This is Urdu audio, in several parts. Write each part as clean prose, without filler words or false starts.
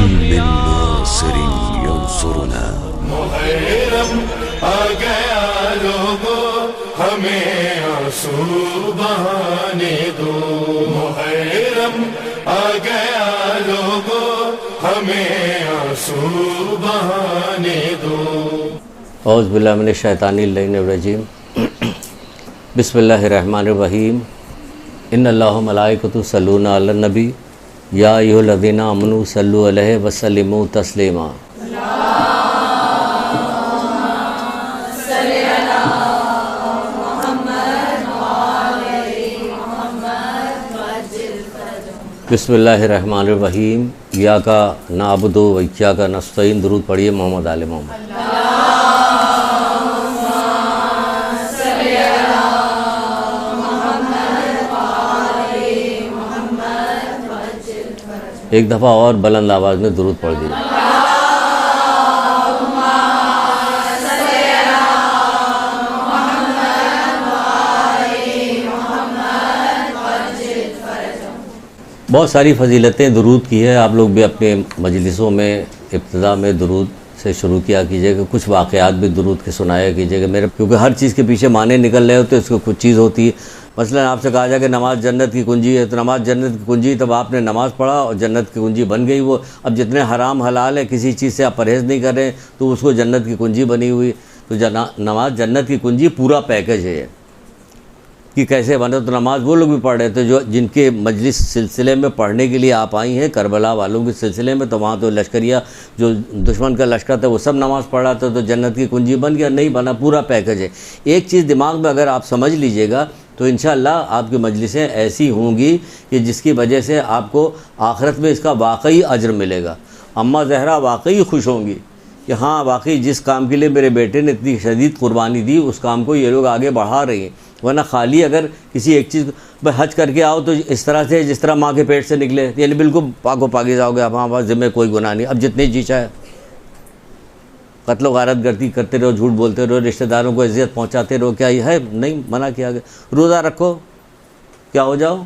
كم من ناصر ينصرنا. محرم آ گیا لوگوں ہمیں آنسو بہانے دو. محرم آ گیا لوگوں ہمیں آنسو بہانے دو. اعوذ باللہ من الشیطان الرجیم. بسم اللہ الرحمن الرحیم. ان اللہ و ملائکۃ یصلون علی النبی یا ایھا الذین آمنوا صلوا علیہ وسلموا تسلیما. بسم اللہ الرحمن الرحیم. ایاک نعبد و ایاک نستعین. درود پڑھیے محمد آل محمد. ایک دفعہ اور بلند آواز میں درود پڑھ دیجیے. بہت ساری فضیلتیں درود کی ہے. آپ لوگ بھی اپنے مجلسوں میں ابتدا میں درود سے شروع کیا کیجئے گا. کچھ واقعات بھی درود کے سنایا کیجئے گا میرے، کیونکہ ہر چیز کے پیچھے معنی نکل رہے ہوتے ہیں، اس کو کچھ چیز ہوتی ہے. مثلا آپ سے کہا جائے کہ نماز جنت کی کنجی ہے، تو نماز جنت کی کنجی، تب آپ نے نماز پڑھا اور جنت کی کنجی بن گئی وہ. اب جتنے حرام حلال ہے، کسی چیز سے آپ پرہیز نہیں کر رہے تو اس کو جنت کی کنجی بنی ہوئی. تو نماز جنت کی کنجی پورا پیکج ہے کہ کیسے بنے. تو نماز وہ لوگ بھی پڑھ رہے تھے جن کے مجلس سلسلے میں پڑھنے کے لیے آپ آئی ہیں، کربلا والوں کے سلسلے میں. تو وہاں تو لشکریہ جو دشمن کا لشکر تھا وہ سب نماز پڑھ رہا تھا، تو جنت کی کنجی بن گیا. نہیں بنا، پورا پیکج ہے. ایک چیز دماغ میں اگر آپ سمجھ لیجئے گا تو انشاءاللہ آپ کی مجلسیں ایسی ہوں گی کہ جس کی وجہ سے آپ کو آخرت میں اس کا واقعی اجر ملے گا. اماں زہرا واقعی خوش ہوں گی کہ ہاں واقعی جس کام کے لیے میرے بیٹے نے اتنی شدید قربانی دی، اس کام کو یہ لوگ آگے بڑھا رہے ہیں. ورنہ خالی اگر کسی ایک چیز حج کر کے آؤ تو اس طرح سے جس طرح ماں کے پیٹ سے نکلے، یعنی بالکل پاک و پاکیزہ ہو گیا. اب ہاں ذمہ کوئی گناہ نہیں. اب جتنے جی چاہے قتل و غارت گردی کرتے رہو، جھوٹ بولتے رہو، رشتہ داروں کو اذیت پہنچاتے رہو. کیا یہ ہے؟ نہیں، منع کیا گیا. روزہ رکھو، کیا ہو جاؤ؟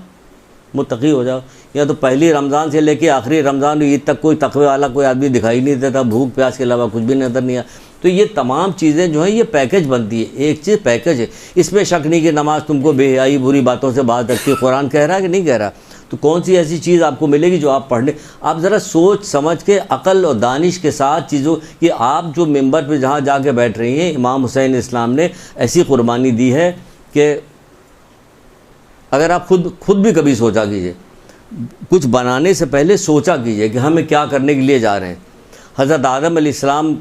متقی ہو جاؤ. یا تو پہلی رمضان سے لے کے آخری رمضان عید تک کوئی تقوی والا کوئی آدمی دکھائی نہیں دیتا، بھوک پیاس کے علاوہ کچھ بھی نظر نہیں آیا. تو یہ تمام چیزیں جو ہیں یہ پیکج بنتی ہے. ایک چیز پیکج ہے. اس میں شک نہیں کہ نماز تم کو بے حیائی بری باتوں سے باز رکھتی ہے. قرآن کہہ رہا ہے کہ نہیں کہہ رہا؟ تو کون سی ایسی چیز آپ کو ملے گی جو آپ پڑھنے؟ آپ ذرا سوچ سمجھ کے عقل اور دانش کے ساتھ چیزوں کہ آپ جو ممبر پہ جہاں جا کے بیٹھ رہی ہیں، امام حسین اسلام نے ایسی قربانی دی ہے کہ اگر آپ خود بھی کبھی سوچا کیجئے، کچھ بنانے سے پہلے سوچا کیجئے کہ ہمیں کیا کرنے کے لیے جا رہے ہیں. حضرت آدم علیہ السلام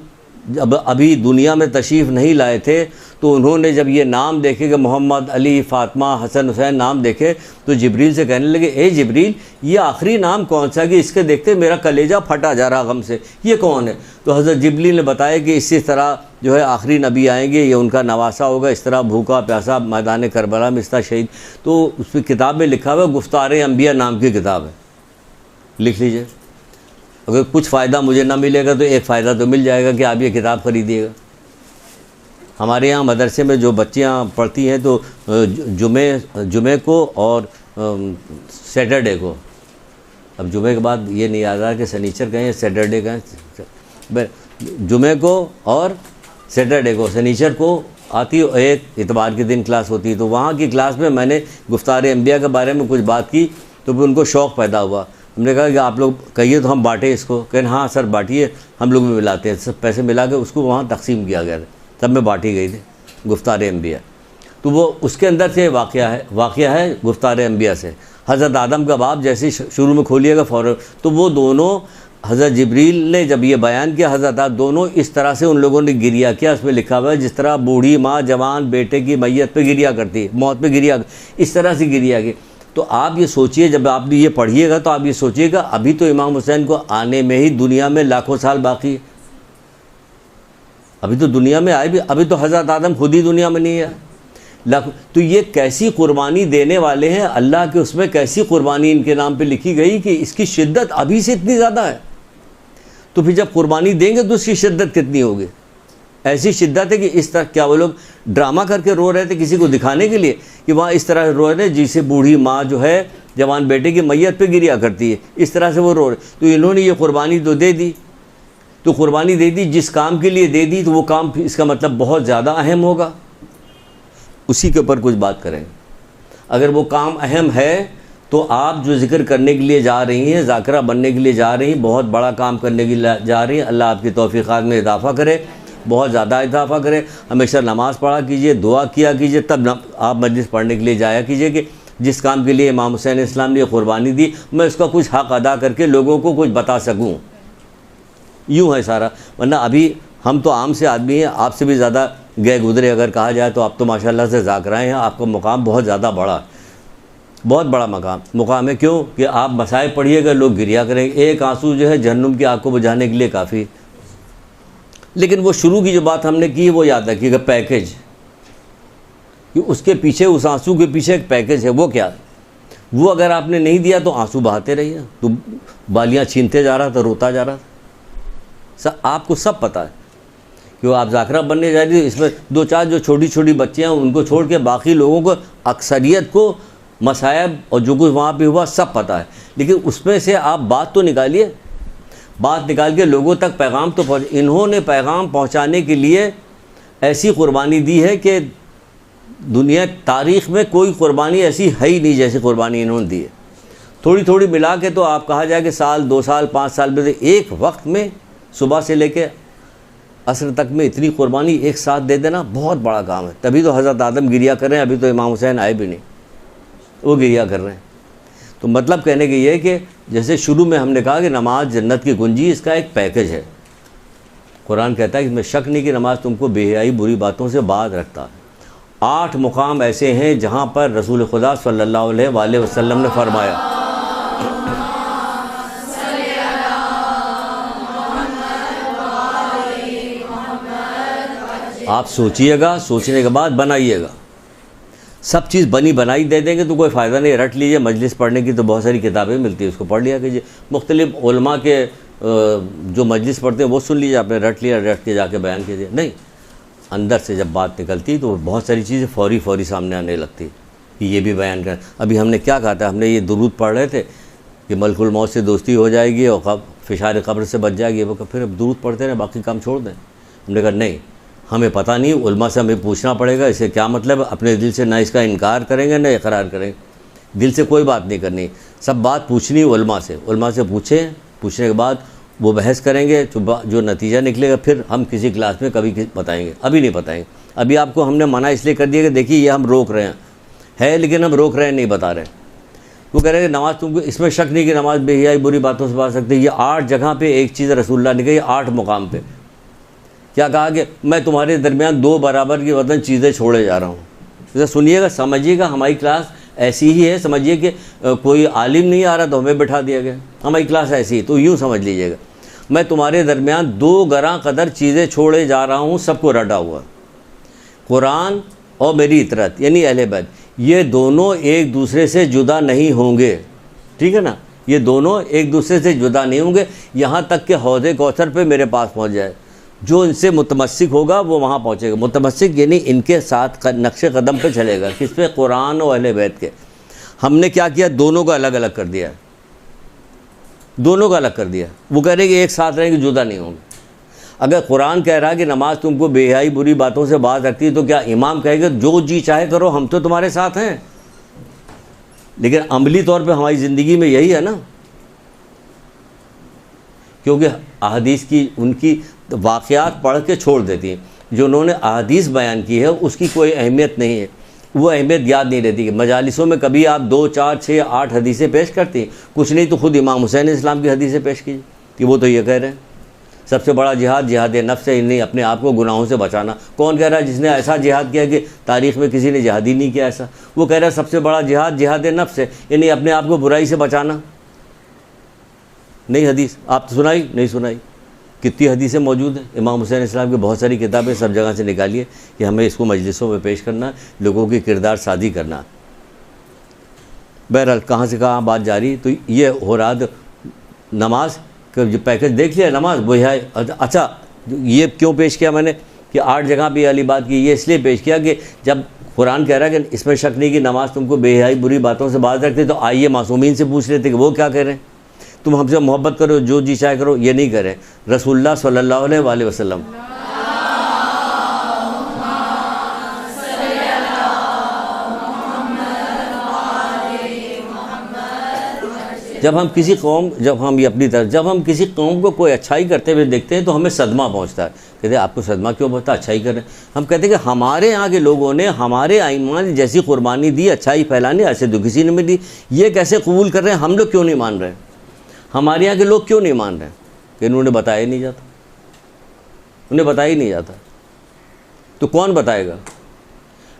جب ابھی دنیا میں تشریف نہیں لائے تھے تو انہوں نے جب یہ نام دیکھے کہ محمد، علی، فاطمہ، حسن، حسین نام دیکھے تو جبریل سے کہنے لگے اے جبریل، یہ آخری نام کون سا کہ اس کے دیکھتے میرا کلیجہ پھٹا جا رہا غم سے، یہ کون ہے؟ تو حضرت جبریل نے بتایا کہ اسی طرح جو ہے آخری نبی آئیں گے، یہ ان کا نواسا ہوگا، اس طرح بھوکا پیاسا میدان کربلا میں اس طرح شہید. تو اس پہ کتاب میں لکھا ہوا ہے، گفتار انبیاء نام کی کتاب ہے، لکھ لیجئے. اگر کچھ فائدہ مجھے نہ ملے گا تو ایک فائدہ تو مل جائے گا کہ آپ یہ کتاب خریدیے گا. ہمارے یہاں مدرسے میں جو بچیاں پڑھتی ہیں تو جمعے کو اور سیٹرڈے کو، اب جمعے کے بعد یہ نہیں یاد رہا کہ سنیچر کہیں یا سیٹرڈے کہیں، جمعے کو اور سیٹرڈے کو، سنیچر کو آتی ایک اتوار کے دن کلاس ہوتی ہے. تو وہاں کی کلاس میں میں نے گفتار انبیاء کے بارے میں کچھ بات کی تو پھر ان کو شوق پیدا ہوا. ہم نے کہا کہ آپ لوگ کہیے تو ہم بانٹیں اس کو. کہیں ہاں سر بانٹیے، ہم لوگ بھی ملاتے ہیں. سب پیسے ملا کے اس کو وہاں تقسیم کیا گیا تھا، تب میں بانٹی گئی تھی گفتار انبیاء. تو وہ اس کے اندر سے واقعہ ہے گفتار انبیاء سے. حضرت آدم کا باب جیسے شروع میں کھولیے گا فوراً تو وہ دونوں حضرت جبریل نے جب یہ بیان کیا، حضرت آدم دونوں اس طرح سے ان لوگوں نے گریہ کیا. اس میں لکھا ہوا ہے جس طرح بوڑھی ماں جوان بیٹے کی میت پہ گریہ کرتی ہے، موت پہ گریہ، اس طرح سے گریہ کی. تو آپ یہ سوچئے، جب آپ یہ پڑھیے گا تو آپ یہ سوچئے گا ابھی تو امام حسین کو آنے میں ہی دنیا میں لاکھوں سال باقی ہے. ابھی تو دنیا میں آئے بھی، ابھی تو حضرت آدم خود ہی دنیا میں نہیں ہے. تو یہ کیسی قربانی دینے والے ہیں اللہ کے، اس میں کیسی قربانی ان کے نام پہ لکھی گئی کہ اس کی شدت ابھی سے اتنی زیادہ ہے. تو پھر جب قربانی دیں گے تو اس کی شدت کتنی ہوگی؟ ایسی شدت ہے کہ اس طرح کیا وہ لوگ ڈرامہ کر کے رو رہے تھے کسی کو دکھانے کے لیے کہ وہاں اس طرح رو رہے جسے بوڑھی ماں جو ہے جوان بیٹے کی میت پہ گریا کرتی ہے، اس طرح سے وہ رو رہے. تو انہوں نے یہ قربانی تو دے دی، تو قربانی دے دی، جس کام کے لیے دے دی تو وہ کام اس کا مطلب بہت زیادہ اہم ہوگا، اسی کے اوپر کچھ بات کریں. اگر وہ کام اہم ہے تو آپ جو ذکر کرنے کے لیے جا رہی ہیں، ذاکرہ بننے کے لیے جا رہی ہیں، بہت بڑا کام کرنے کے لیے جا رہی ہیں، اللہ آپ کی توفیقات میں اضافہ کرے، بہت زیادہ اضافہ کرے. ہمیشہ نماز پڑھا کیجئے، دعا کیا کیجئے، تب آپ مجلس پڑھنے کے لیے جایا کیجئے کہ جس کام کے لیے امام حسین علیہ السلام نے قربانی دی میں اس کا کچھ حق ادا کر کے لوگوں کو کچھ بتا سکوں. یوں ہے سارا. ورنہ ابھی ہم تو عام سے آدمی ہیں، آپ سے بھی زیادہ گئے گزرے اگر کہا جائے تو آپ تو ماشاءاللہ سے ذاکرائے ہیں، آپ کا مقام بہت زیادہ بڑا، بہت بڑا مقام ہے. کیوں کہ آپ مصائب پڑھیے گا، لوگ گریا کریں گے. ایک آنسو جو ہے جہنم کی آگ کو بجھانے کے لیے کافی. لیکن وہ شروع کی جو بات ہم نے کی وہ یاد رکھیے گا، پیکیج، کہ اس کے پیچھے، اس آنسو کے پیچھے ایک پیکیج ہے. وہ کیا ہے؟ وہ اگر آپ نے نہیں دیا تو آنسو بہاتے رہیے، تو بالیاں چھینتے جا رہا تھا، روتا جا رہا تھا. آپ کو سب پتہ ہے کہ وہ آپ ذاکرہ بننے جا رہی ہے. اس میں دو چار جو چھوٹی چھوٹی بچیاں ہیں ان کو چھوڑ کے باقی لوگوں کو، اکثریت کو مصائب اور جو کچھ وہاں پہ ہوا سب پتہ ہے. لیکن اس میں سے آپ بات تو نکالیے، بات نکال کے لوگوں تک پیغام تو انہوں نے پیغام پہنچانے کے لیے ایسی قربانی دی ہے کہ دنیا تاریخ میں کوئی قربانی ایسی ہے ہی نہیں جیسی قربانی انہوں نے دی ہے. تھوڑی تھوڑی ملا کے تو آپ کہا جائے کہ سال، 2 سال، 5 سال میں ایک وقت میں صبح سے لے کے عصر تک میں اتنی قربانی ایک ساتھ دے دینا بہت بڑا کام ہے. تبھی تو حضرت آدم گریا کر رہے ہیں، ابھی تو امام حسین آئے بھی نہیں، وہ گریا کر رہے ہیں. تو مطلب کہنے کی یہ ہے کہ جیسے شروع میں ہم نے کہا کہ نماز جنت کی کنجی، اس کا ایک پیکیج ہے. قرآن کہتا ہے کہ اس میں شک نہیں کہ نماز تم کو بے حیائی بری باتوں سے باز رکھتا ہے. 8 مقام ایسے ہیں جہاں پر رسول خدا صلی اللہ علیہ وآلہ وسلم نے فرمایا، آپ سوچئے گا، سوچنے کے بعد بنائیے گا. سب چیز بنی بنائی دے دیں گے تو کوئی فائدہ نہیں. رٹ لیجئے، مجلس پڑھنے کی تو بہت ساری کتابیں ملتی ہیں، اس کو پڑھ لیا کیجئے. مختلف علماء کے جو مجلس پڑھتے ہیں وہ سن لیجئے، آپ نے رٹ لیا، رٹ کے جا کے بیان کیجئے. نہیں، اندر سے جب بات نکلتی تو بہت ساری چیزیں فوری سامنے آنے لگتی کہ یہ بھی بیان کریں. ابھی ہم نے کیا کہا تھا؟ ہم نے یہ درود پڑھ رہے تھے کہ ملک الموت سے دوستی ہو جائے گی اور فشار قبر سے بچ جائے گی. وہ پھر اب درود پڑھتے رہیں، باقی کام چھوڑ دیں. ہم نے کہا نہیں، ہمیں پتہ نہیں، علماء سے ہمیں پوچھنا پڑے گا اسے کیا مطلب. اپنے دل سے نہ اس کا انکار کریں گے نہ اقرار کریں گے. دل سے کوئی بات نہیں کرنی، سب بات پوچھنی علماء سے. علماء سے پوچھنے کے بعد وہ بحث کریں گے، جو نتیجہ نکلے گا پھر ہم کسی کلاس میں کبھی بتائیں گے. ابھی نہیں بتائیں گے. ابھی آپ کو ہم نے منع اس لیے کر دیا کہ دیکھیے یہ ہم روک رہے ہیں لیکن ہم روک رہے ہیں، نہیں بتا رہے. وہ کہہ رہے ہیں کہ نماز تم کو، اس میں شک نہیں کہ نماز بے حیائی بری باتوں سے باز سکتے. یہ 8 جگہ پہ ایک چیز رسول اللہ نے کہی، 8 مقام پہ کیا کہا کہ میں تمہارے درمیان 2 برابر کی وزن چیزیں چھوڑے جا رہا ہوں. اسے سنیے گا، سمجھیے گا. ہماری کلاس ایسی ہی ہے، سمجھیے کہ کوئی عالم نہیں آ رہا تو ہمیں بٹھا دیا گیا. ہماری کلاس ایسی ہے، تو یوں سمجھ لیجیے گا میں تمہارے درمیان 2 گراں قدر چیزیں چھوڑے جا رہا ہوں، سب کو رٹا ہوا. قرآن اور میری اطرت یعنی اہل بیت، یہ دونوں ایک دوسرے سے جدا نہیں ہوں گے. ٹھیک ہے نا؟ یہ دونوں ایک دوسرے سے جدا نہیں ہوں گے یہاں تک کہ حوض کوثر پہ میرے پاس پہنچ جائے. جو ان سے متمسک ہوگا وہ وہاں پہنچے گا. متمسک یعنی ان کے ساتھ نقش قدم پہ چلے گا. کس پہ؟ قرآن اور اہل بیت کے. ہم نے کیا کیا؟ دونوں کو الگ الگ کر دیا، دونوں کو الگ کر دیا. وہ کہہ رہے کہ ایک ساتھ رہیں گے، جدا نہیں ہوں گے. اگر قرآن کہہ رہا ہے کہ نماز تم کو بے حیائی بری باتوں سے باز رکھتی ہے تو کیا امام کہے گا جو جی چاہے کرو، ہم تو تمہارے ساتھ ہیں؟ لیکن عملی طور پہ ہماری زندگی میں یہی ہے نا، کیونکہ احادیث کی ان کی واقعات پڑھ کے چھوڑ دیتی ہیں. جو انہوں نے احادیث بیان کی ہے اس کی کوئی اہمیت نہیں ہے، وہ اہمیت یاد نہیں رہتی. کہ مجالسوں میں کبھی آپ 2، 4، 6، 8 حدیثیں پیش کرتی ہیں، کچھ نہیں تو خود امام حسین اسلام کی حدیثیں پیش کیجیے کہ وہ تو یہ کہہ رہے ہیں سب سے بڑا جہاد جہاد نفس ہے، یعنی اپنے آپ کو گناہوں سے بچانا. کون کہہ رہا ہے؟ جس نے ایسا جہاد کیا کہ تاریخ میں کسی نے جہاد ہی نہیں کیا ایسا. وہ کہہ رہا ہے سب سے بڑا جہاد جہاد نفس ہے، یعنی اپنے آپ کو برائی سے بچانا. نہیں حدیث آپ تو سنائی نہیں سنائی. کتنی حدیثیں موجود ہیں. امام حسین اسلام کی بہت ساری کتابیں سب جگہ سے نکالیے کہ ہمیں اس کو مجلسوں میں پیش کرنا، لوگوں کی کردار سازی کرنا. بہرحال کہاں سے کہاں بات جاری. تو یہ ہو رہا تھا نماز کا جو پیکج دیکھ لیا. نماز وہ ہے. اچھا یہ کیوں پیش کیا میں نے کہ 8 جگہ پہ یہ والی بات کی. یہ اس لیے پیش کیا کہ جب قرآن کہہ رہا ہے کہ اس میں شک نہیں کہ نماز تم کو بے حیائی بری باتوں سے باز رکھتے, تو آئیے معصومین سے پوچھ لیتے کہ وہ کیا کہہ رہے ہیں. تم ہم سے محبت کرو, جو جی چاہے کرو, یہ نہیں کریں. رسول اللہ صلی اللہ علیہ وآلہ وسلم جب ہم کسی قوم کو کوئی اچھائی کرتے ہوئے دیکھتے ہیں تو ہمیں صدمہ پہنچتا ہے. کہتے ہیں آپ کو صدمہ کیوں پہنچتا ہے, اچھائی کر رہے ہیں. ہم کہتے ہیں کہ ہمارے یہاں کے لوگوں نے ہمارے ایمان جیسی قربانی دی اچھائی پھیلانے, ایسے تو کسی نے بھی دی. یہ کیسے قبول کر رہے ہیں, ہم لوگ کیوں نہیں مان رہے, ہمارے یہاں کے لوگ کیوں نہیں مان رہے ہیں؟ کہ انہوں نے بتایا ہی نہیں جاتا, انہیں بتایا ہی نہیں جاتا. تو کون بتائے گا؟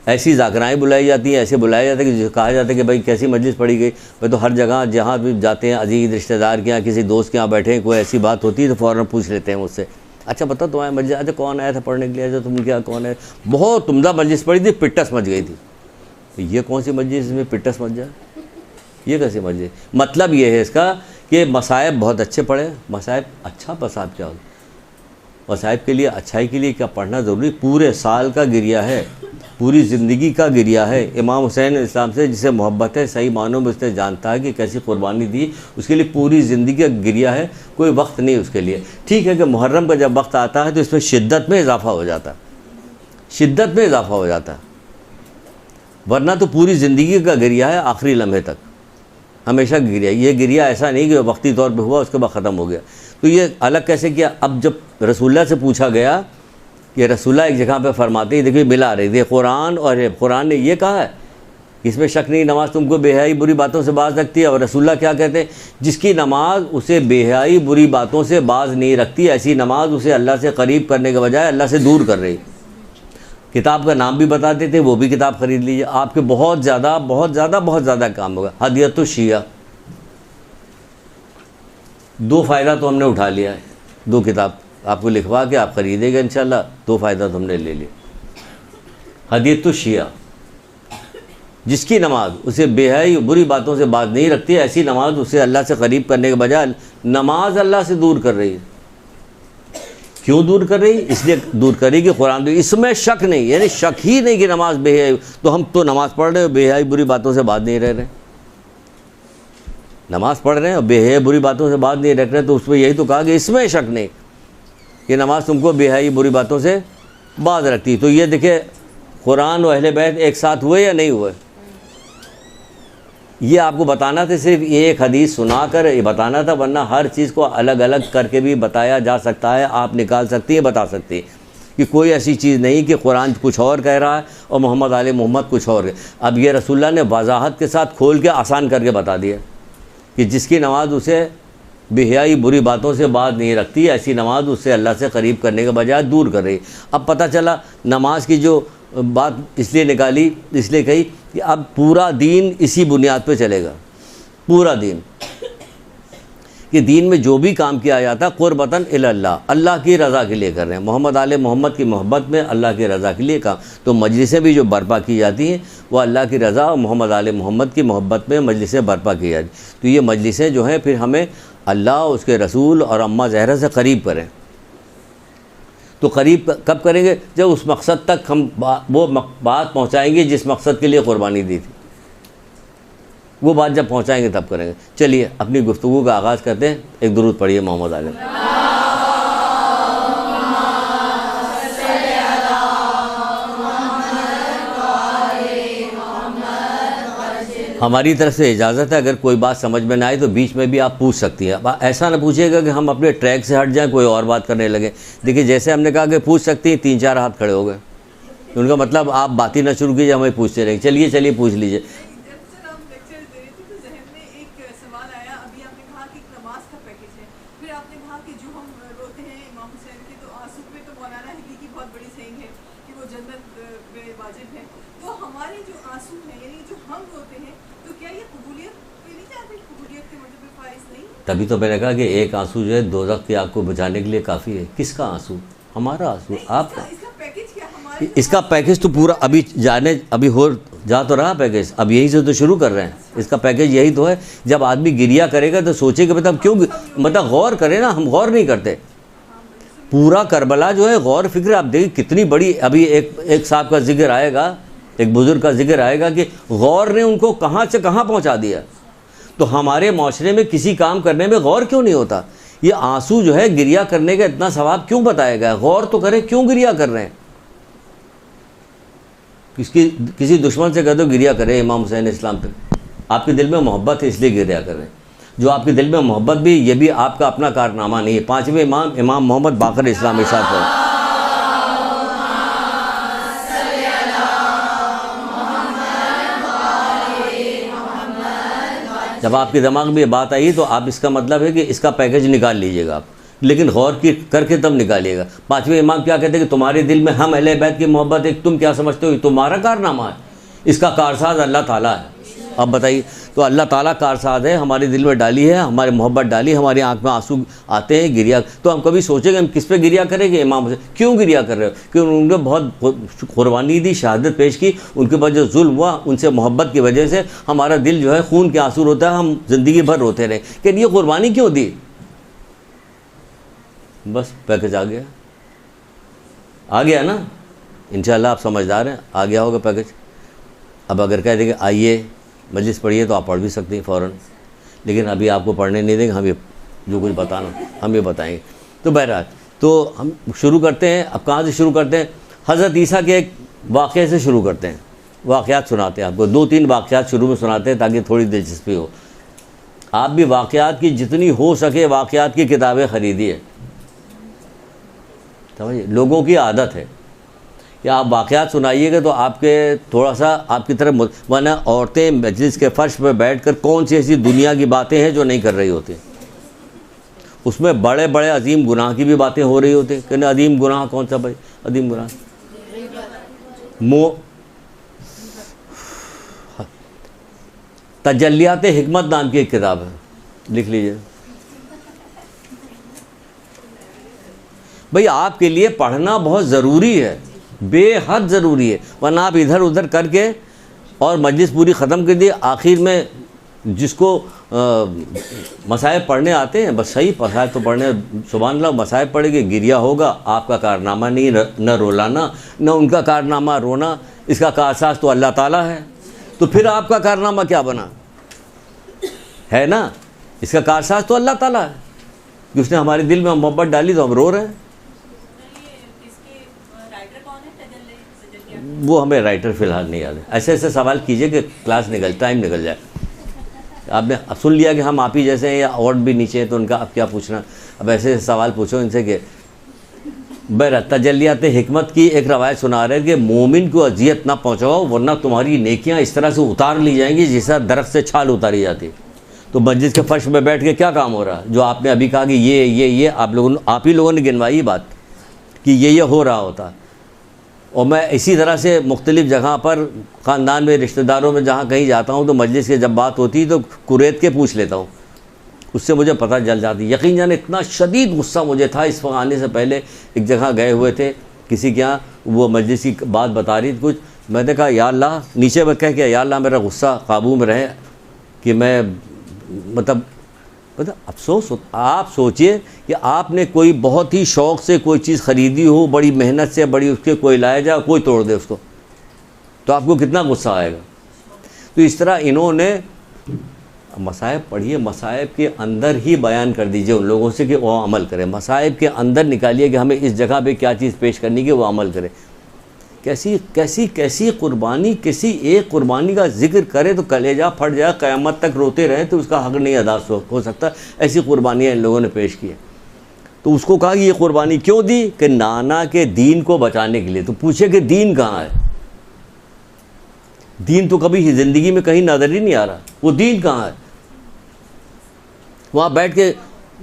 ایسی ذاکرائیں بلائی جاتی ہیں, ایسے بلایا جاتا ہے کہ کہا جاتا ہے کہ بھائی کیسی مجلس پڑھی گئی. میں تو ہر جگہ جہاں بھی جاتے ہیں, عزیز رشتہ دار کے یہاں, کسی دوست کے یہاں بیٹھے ہیں, کوئی ایسی بات ہوتی ہے تو فوراً پوچھ لیتے ہیں مجھ سے, اچھا بتاؤ تمہارے مجلس, اچھا کون آیا تھا پڑھنے کے لیے, اچھا تم کیا کون ہے, بہت عمدہ مجلس پڑھی تھی, پٹس مچ گئی تھی. یہ کون سی مجلس جس میں پٹس مچ جائے, یہ کیسی مجلس؟ مطلب یہ ہے اس کا کہ مصائب بہت اچھے پڑھے. مصائب اچھا مصائب کیا ہوتا؟ مصائب کے لیے, اچھائی کے لیے کیا پڑھنا ضروری؟ پورے سال کا گریہ ہے, پوری زندگی کا گریہ ہے. امام حسین اسلام سے جسے محبت ہے, صحیح معنوں میں اس نے جانتا ہے کہ کیسی قربانی دی, اس کے لیے پوری زندگی کا گریہ ہے, کوئی وقت نہیں اس کے لیے. ٹھیک ہے کہ محرم کا جب وقت آتا ہے تو اس میں شدت میں اضافہ ہو جاتا ہے, شدت میں اضافہ ہو جاتا ہے, ورنہ تو پوری زندگی کا گریہ ہے آخری لمحے تک, ہمیشہ گریہ. یہ گریہ ایسا نہیں کہ وقتی طور پہ ہوا اس کے بعد ختم ہو گیا. تو یہ الگ کیسے کیا؟ اب جب رسول اللہ سے پوچھا گیا کہ رسول اللہ ایک جگہ پہ فرماتے ہیں, دیکھیے ملا رہی تھی قرآن نے یہ کہا ہے اس میں شک نہیں نماز تم کو بے حیائی بری باتوں سے باز رکھتی ہے, اور رسول اللہ کیا کہتے ہیں, جس کی نماز اسے بے حیائی بری باتوں سے باز نہیں رکھتی, ایسی نماز اسے اللہ سے قریب کرنے کے بجائے اللہ سے دور کر رہی. کتاب کا نام بھی بتا دیتے, وہ بھی کتاب خرید لیجیے, آپ کے بہت زیادہ کام ہوگا. ہدیۃ الشیعہ, 2 فائدہ تو ہم نے اٹھا لیا ہے, 2 کتاب آپ کو لکھوا کے آپ خریدے گا انشاءاللہ, 2 فائدہ تو ہم نے لے لیا. ہدیۃ الشیعہ, جس کی نماز اسے بے حیائی بری باتوں سے باز نہیں رکھتی, ایسی نماز اسے اللہ سے قریب کرنے کے بجائے نماز اللہ سے دور کر رہی ہے. کیوں دور کر رہی؟ اس لیے دور کر رہی کہ قرآن اس میں شک نہیں, یعنی شک ہی نہیں کہ نماز بے حیائی, تو ہم تو نماز پڑھ رہے ہیں بے حیائی بری باتوں سے باز نہیں رہ رہے, نماز پڑھ رہے ہیں اور بے حیائی بری باتوں سے باز نہیں رکھ رہے, تو اس میں یہی تو کہا کہ اس میں شک نہیں کہ نماز تم کو بے حیائی بری باتوں سے باز رکھتی. تو یہ دیکھیں قرآن و اہل بیت ایک ساتھ ہوئے یا نہیں ہوئے, یہ آپ کو بتانا تھا, صرف یہ ایک حدیث سنا کر یہ بتانا تھا, ورنہ ہر چیز کو الگ الگ کر کے بھی بتایا جا سکتا ہے, آپ نکال سکتی ہیں, بتا سکتی ہیں کہ کوئی ایسی چیز نہیں کہ قرآن کچھ اور کہہ رہا ہے اور محمد آل محمد کچھ اور. اب یہ رسول اللہ نے وضاحت کے ساتھ کھول کے آسان کر کے بتا دیا کہ جس کی نماز اسے بے حیائی بری باتوں سے باز نہیں رکھتی, ایسی نماز اسے اللہ سے قریب کرنے کے بجائے دور کر رہی. اب پتہ چلا نماز کی جو بات اس لیے نکالی, اس لیے کہی کہ اب پورا دین اسی بنیاد پہ چلے گا, پورا دین, کہ دین میں جو بھی کام کیا جاتا ہے قربتاً الی اللہ, اللہ کی رضا کے لیے کر رہے ہیں, محمد آل محمد کی محبت میں اللہ کی رضا کے لیے کام. تو مجلسیں بھی جو برپا کی جاتی ہیں وہ اللہ کی رضا اور محمد آل محمد کی محبت میں مجلسیں برپا کی جاتی ہیں. تو یہ مجلسیں جو ہیں پھر ہمیں اللہ, اس کے رسول اور اماں زہرا سے قریب کریں. تو قریب کب کریں گے؟ جب اس مقصد تک ہم وہ بات پہنچائیں گے جس مقصد کے لیے قربانی دی تھی, وہ بات جب پہنچائیں گے تب کریں گے. چلیے اپنی گفتگو کا آغاز کرتے ہیں. ایک درود پڑھیے محمد علیہ. ہماری طرف سے اجازت ہے, اگر کوئی بات سمجھ میں نہ آئے تو بیچ میں بھی آپ پوچھ سکتی ہیں. ایسا نہ پوچھیے گا کہ ہم اپنے ٹریک سے ہٹ جائیں, کوئی اور بات کرنے لگیں. دیکھیے جیسے ہم نے کہا کہ پوچھ سکتی ہیں, 3-4 ہاتھ کھڑے ہو گئے, ان کا مطلب آپ بات ہی نہ شروع کیجیے, ہمیں پوچھتے رہیں. چلیے پوچھ لیجیے. تبھی تو میں نے کہا کہ ایک آنسو جو ہے دوزخ کی آگ کو بجھانے کے لیے کافی ہے. کس کا آنسو؟ ہمارا آنسو. آپ کا اس کا پیکیج تو پورا ابھی ابھی جا تو رہا پیکیج, اب یہی سے تو شروع کر رہے ہیں. اس کا پیکیج یہی تو ہے. جب آدمی گریہ کرے گا تو سوچے کہ مطلب کیوں, مطلب غور کرے نا, ہم غور نہیں کرتے. پورا کربلا جو ہے غور فکر، آپ دیکھیں کتنی بڑی. ابھی ایک صاحب کا ذکر آئے گا، ایک بزرگ کا ذکر آئے گا کہ غور نے ان کو کہاں سے کہاں پہنچا دیا. تو ہمارے معاشرے میں کسی کام کرنے میں غور کیوں نہیں ہوتا؟ یہ آنسو جو ہے گریا کرنے کا اتنا ثواب کیوں بتایا گیا؟ غور تو کریں کیوں گریا کر رہے ہیں. کسی دشمن سے کہہ دو گریا کرے امام حسین اسلام پہ، آپ کے دل میں محبت ہے اس لیے گریا کر رہے ہیں. جو آپ کے دل میں محبت بھی، یہ بھی آپ کا اپنا کارنامہ نہیں ہے. 5ویں امام محمد باقر اسلام ارشاد فرماتے ہیں، جب آپ کے دماغ میں یہ بات آئی تو آپ اس کا مطلب ہے کہ اس کا پیکج نکال لیجئے گا آپ، لیکن غور کر کے تب نکالیے گا. 5ویں امام کیا کہتے ہیں کہ تمہارے دل میں ہم اہل بیت کی محبت ہے، تم کیا سمجھتے ہو یہ تمہارا کارنامہ ہے، اس کا کارساز اللہ تعالیٰ ہے. اب بتائیے، تو اللہ تعالیٰ کارساز ہے، ہمارے دل میں ڈالی ہے، ہمارے محبت ڈالی، ہماری آنکھ میں آنسو آتے ہیں گریا. تو ہم کبھی سوچیں گے ہم کس پہ گریا کریں گے؟ امام سے. کیوں گریا کر رہے ہو؟ کہ انہوں نے بہت قربانی دی، شہادت پیش کی، ان کے بعد جو ظلم ہوا ان سے محبت کی وجہ سے ہمارا دل جو ہے خون کے آنسو روتا ہے، ہم زندگی بھر روتے رہے کہ یہ قربانی کیوں دی. بس پیکج آ گیا نا. انشاءاللہ آپ سمجھدار ہیں، آ گیا ہوگا پیکج. اب اگر کہہ دیں کہ آئیے مجلس پڑھیے تو آپ پڑھ بھی سکتے ہیں فوراً، لیکن ابھی آپ کو پڑھنے نہیں دیں گے. ہم یہ جو کچھ بتانا ہم یہ بتائیں گے. تو بہرحال تو ہم شروع کرتے ہیں. اب کہاں سے شروع کرتے ہیں؟ حضرت عیسیٰ کے ایک واقعے سے شروع کرتے ہیں. واقعات سناتے ہیں آپ کو، 2-3 واقعات شروع میں سناتے ہیں تاکہ تھوڑی دلچسپی ہو. آپ بھی واقعات کی جتنی ہو سکے واقعات کی کتابیں خریدیے. سمجھے، لوگوں کی عادت ہے کہ آپ واقعات سنائیے گا تو آپ کے تھوڑا سا آپ کی طرف، ورنہ عورتیں مجلس کے فرش پہ بیٹھ کر کون سی ایسی دنیا کی باتیں ہیں جو نہیں کر رہی ہوتی. اس میں بڑے بڑے عظیم گناہ کی بھی باتیں ہو رہی ہوتی ہیں. کہ عظیم گناہ کون سا بھائی؟ عظیم گناہ تجلیات حکمت نام کی ایک کتاب ہے، لکھ لیجئے. بھئی آپ کے لیے پڑھنا بہت ضروری ہے، بے حد ضروری ہے، ورنہ آپ ادھر ادھر کر کے اور مجلس پوری ختم کر دی. آخر میں جس کو مصائب پڑھنے آتے ہیں، بس صحیح مصائب تو پڑھنے، سبحان اللہ مصائب پڑھے گے، گریا ہوگا. آپ کا کارنامہ نہیں، نہ رولانا، نہ ان کا کارنامہ رونا. اس کا کارساز تو اللہ تعالیٰ ہے. تو پھر آپ کا کارنامہ کیا بنا ہے نا؟ اس کا کارساز تو اللہ تعالیٰ ہے کہ اس نے ہمارے دل میں محبت ڈالی تو ہم رو رہے ہیں. وہ ہمیں رائٹر فی الحال نہیں یاد ہے. ایسے سوال کیجئے کہ کلاس ٹائم نکل جائے. آپ نے سن لیا کہ ہم آپ ہی جیسے ہیں یا اور بھی نیچے ہیں تو ان کا اب کیا پوچھنا. اب ایسے سوال پوچھو ان سے کہ بہرحال تجلیات حکمت کی ایک روایت سنا رہے کہ مومن کو اذیت نہ پہنچاؤ ورنہ تمہاری نیکیاں اس طرح سے اتار لی جائیں گی جیسا درخت سے چھال اتاری جاتی. تو مجلس کے فرش میں بیٹھ کے کیا کام ہو رہا ہے؟ جو آپ نے ابھی کہا کہ یہ آپ ہی لوگوں نے گنوائی بات کہ یہ ہو رہا ہوتا. اور میں اسی طرح سے مختلف جگہ پر خاندان میں، رشتہ داروں میں جہاں کہیں جاتا ہوں تو مجلس کی جب بات ہوتی تو قریت کے پوچھ لیتا ہوں، اس سے مجھے پتہ چل جاتی. یقین جانے اتنا شدید غصہ مجھے تھا اس وقت آنے سے پہلے. ایک جگہ گئے ہوئے تھے کسی کے یہاں، وہ مجلس کی بات بتا رہی تھی کچھ. میں نے کہا یا اللہ، نیچے میں کہہ کے یا اللہ میرا غصہ قابو میں رہے کہ میں مطلب افسوس ہوتا. آپ سوچئے کہ آپ نے کوئی بہت ہی شوق سے کوئی چیز خریدی ہو، بڑی محنت سے، بڑی اس کے کوئی لایا جائے، کوئی توڑ دے اس کو، تو آپ کو کتنا غصہ آئے گا. تو اس طرح انہوں نے مصائب پڑھیے، مصائب کے اندر ہی بیان کر دیجئے ان لوگوں سے کہ وہ عمل کریں. مصائب کے اندر نکالیے کہ ہمیں اس جگہ پہ کیا چیز پیش کرنی کہ وہ عمل کرے. کیسی قربانی، کسی ایک قربانی کا ذکر کرے تو کلیجہ پھٹ جائے، قیامت تک روتے رہیں تو اس کا حق نہیں ادا ہو سکتا. ایسی قربانیاں ان لوگوں نے پیش کی ہیں. تو اس کو کہا کہ یہ قربانی کیوں دی؟ کہ نانا کے دین کو بچانے کے لیے. تو پوچھے کہ دین کہاں ہے؟ دین تو کبھی زندگی میں کہیں نظر ہی نہیں آ رہا. وہ دین کہاں ہے؟ وہاں بیٹھ کے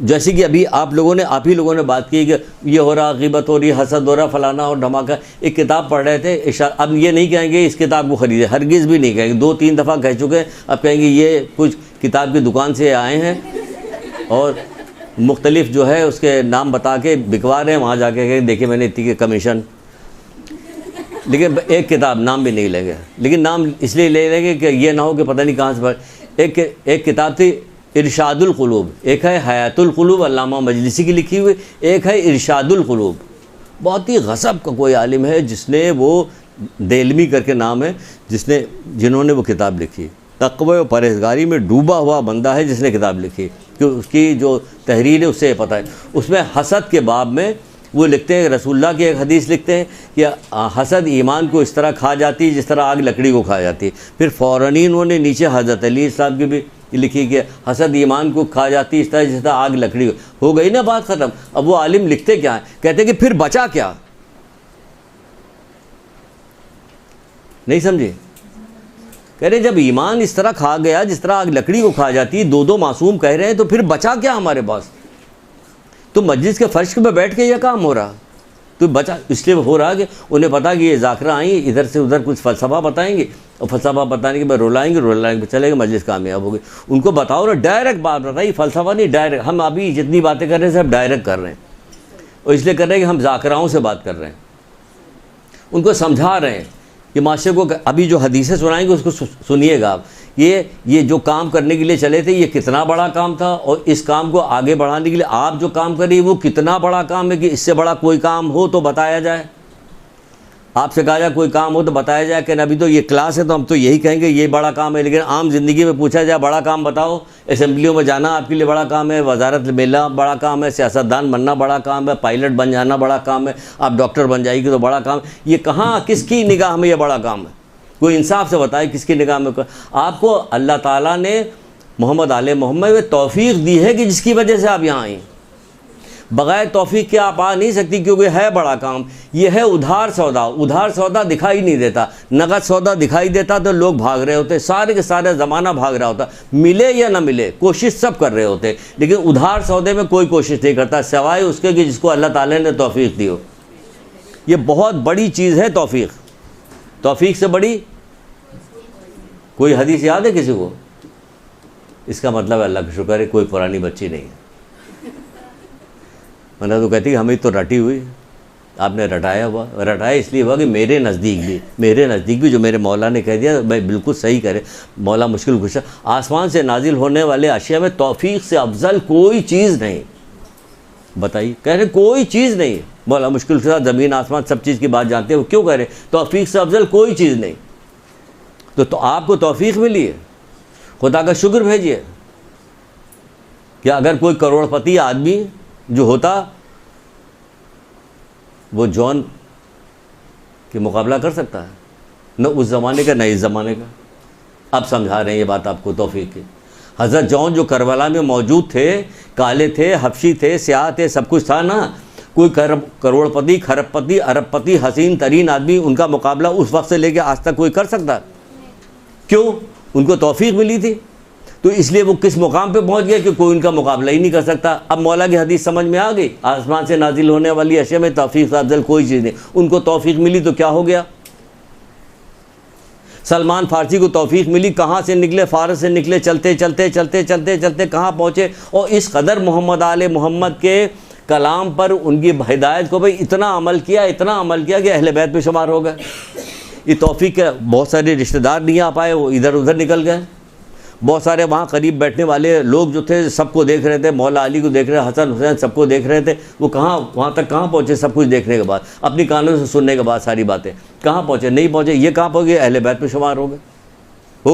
جیسے کہ ابھی آپ ہی لوگوں نے بات کی کہ یہ ہو رہا، غیبت ہو رہی، حسد ہو رہا، فلانا اور دھماکہ. ایک کتاب پڑھ رہے تھے، اب یہ نہیں کہیں گے اس کتاب کو خریدے، ہرگز بھی نہیں کہیں گے. 2-3 دفعہ کہہ چکے، اب کہیں گے یہ کچھ کتاب کی دکان سے آئے ہیں اور مختلف جو ہے اس کے نام بتا کے بکوا رہے ہیں. وہاں جا کے کہیں دیکھیں میں نے اتنی کمیشن، لیکن ایک کتاب نام بھی نہیں لے گئے. لیکن نام اس لیے لے لیں گے کہ یہ نہ ہو کہ پتہ نہیں کہاں سے. ایک کتاب تھی ارشاد القلوب، ایک ہے حیات القلوب علامہ مجلسی کی لکھی ہوئی، ایک ہے ارشاد القلوب. بہت ہی غصب کا کوئی عالم ہے جس نے وہ دیلمی کر کے نام ہے، جنہوں نے وہ کتاب لکھی. تقوی و پرہیزگاری میں ڈوبا ہوا بندہ ہے جس نے کتاب لکھی، کہ اس کی جو تحریر ہے اس سے یہ پتہ ہے. اس میں حسد کے باب میں وہ لکھتے ہیں، رسول اللہ کی ایک حدیث لکھتے ہیں کہ حسد ایمان کو اس طرح کھا جاتی ہے جس طرح آگ لکڑی کو کھا جاتی ہے. پھر فوراً انہوں نے نیچے حضرت علی السلام کی بھی لکھی کہ حسد ایمان کو کھا جاتی ہے اس طرح جس طرح آگ لکڑی کو. ہو گئی نا بات ختم. اب وہ عالم لکھتے کیا ہیں، کہتے ہیں کہ پھر بچا کیا. نہیں سمجھے؟ کہہ رہے جب ایمان اس طرح کھا گیا جس طرح آگ لکڑی کو کھا جاتی ہے، دو معصوم کہہ رہے ہیں، تو پھر بچا کیا ہمارے پاس. تو مجلس کے فرش پہ بیٹھ کے یہ کام ہو رہا، تو بچا اس لیے ہو رہا کہ انہیں پتا کہ یہ ذاکرہ آئیں ادھر سے ادھر کچھ فلسفہ بتائیں گے، اور فلسفہ بتانے کے بعد رولائیں گے چلے گا، مجلس کامیاب ہوگی. ان کو بتاؤ نا، ڈائریکٹ بات بتائیے، فلسفہ نہیں، ڈائریکٹ. ہم ابھی جتنی باتیں کر رہے ہیں سب ڈائریکٹ کر رہے ہیں، اور اس لیے کر رہے ہیں کہ ہم ذاکراؤں سے بات کر رہے ہیں. ان کو سمجھا رہے ہیں کہ معاشرے کو ابھی جو حدیثیں سنائیں گے اس کو سنیے گا آپ. یہ جو کام کرنے کے لیے چلے تھے یہ کتنا بڑا کام تھا، اور اس کام کو آگے بڑھانے کے لیے آپ جو کام کر رہی ہیں وہ کتنا بڑا کام ہے کہ اس سے بڑا کوئی کام ہو تو بتایا جائے. آپ سے کہا جائے کوئی کام ہو تو بتایا جائے کہ ابھی تو یہ کلاس ہے تو ہم تو یہی کہیں گے یہ بڑا کام ہے، لیکن عام زندگی میں پوچھا جائے بڑا کام بتاؤ، اسمبلیوں میں جانا آپ کے لیے بڑا کام ہے، وزارت ملنا بڑا کام ہے، سیاستدان بننا بڑا کام ہے، پائلٹ بن جانا بڑا کام ہے، آپ ڈاکٹر بن جائے گی تو بڑا کام. یہ کہاں کس کی نگاہ میں یہ بڑا کام ہے؟ کوئی انصاف سے بتائے کس کی نگاہ میں. آپ کو اللہ تعالیٰ نے محمد آل محمد میں توفیق دی ہے کہ جس کی وجہ سے آپ یہاں آئیں. بغیر توفیق کے آپ آ نہیں سکتی، کیونکہ ہے بڑا کام. یہ ہے ادھار سودا. ادھار سودا دکھائی نہیں دیتا، نقد سودا دکھائی دیتا تو لوگ بھاگ رہے ہوتے، سارے کے سارے زمانہ بھاگ رہا ہوتا، ملے یا نہ ملے کوشش سب کر رہے ہوتے. لیکن ادھار سودے میں کوئی کوشش نہیں کرتا سوائے اس کے کہ جس کو اللہ تعالیٰ نے توفیق دی ہو. یہ بہت بڑی چیز ہے توفیق. توفیق سے بڑی کوئی حدیث یاد ہے کسی کو؟ اس کا مطلب اللہ کا شکر ہے کوئی پرانی بچی نہیں ہے. میں تو کہتی کہ ہمیں تو رٹی ہوئی، آپ نے رٹایا ہوا. رٹایا اس لیے ہوا کہ میرے نزدیک بھی جو میرے مولا نے کہہ دیا میں بالکل صحیح کرے. مولا مشکل کشا. آسمان سے نازل ہونے والے اشیاء میں توفیق سے افضل کوئی چیز نہیں. بتائیے، کہہ رہے کوئی چیز نہیں. مولا مشکل کشا زمین آسمان سب چیز کی بات جانتے ہیں، وہ کیوں کہہ رہے توفیق سے افضل کوئی چیز نہیں. تو آپ کو توفیق ملی ہے، خدا کا شکر بھیجیے. کہ اگر کوئی کروڑپتی آدمی جو ہوتا وہ جون کے مقابلہ کر سکتا ہے؟ نہ اس زمانے کا نہ اس زمانے کا. اب سمجھا رہے ہیں یہ بات آپ کو توفیق کی. حضرت جون جو کربلا میں موجود تھے، کالے تھے، حبشی تھے، سیاہ تھے، سب کچھ تھا نا. کوئی کروڑپتی، کھرب پتی، ارب پتی، حسین ترین آدمی ان کا مقابلہ اس وقت سے لے کے آج تک کوئی کر سکتا؟ کیوں؟ ان کو توفیق ملی تھی. تو اس لیے وہ کس مقام پہ پہنچ گیا کہ کوئی ان کا مقابلہ ہی نہیں کر سکتا. اب مولا کی حدیث سمجھ میں آ گئی، آسمان سے نازل ہونے والی اشیاء میں توفیق سے افضل کوئی چیز نہیں. ان کو توفیق ملی تو کیا ہو گیا؟ سلمان فارسی کو توفیق ملی، کہاں سے نکلے؟ فارس سے نکلے، چلتے چلتے چلتے چلتے چلتے کہاں پہنچے. اور اس قدر محمد آل محمد کے کلام پر ان کی ہدایت کو بھائی اتنا عمل کیا کہ اہل بیت میں شمار ہو گئے. یہ توفیق کے بہت سارے رشتہ دار نہیں آ پائے، وہ ادھر ادھر نکل گئے. بہت سارے وہاں قریب بیٹھنے والے لوگ جو تھے سب کو دیکھ رہے تھے، مولا علی کو دیکھ رہے، حسن حسین سب کو دیکھ رہے تھے. وہ وہاں تک کہاں پہنچے؟ سب کچھ دیکھنے کے بعد، اپنی کانوں سے سننے کے بعد ساری باتیں کہاں پہنچے؟ نہیں پہنچے. یہ کہاں پہنچ گئے؟ اہل بیت میں شمار ہو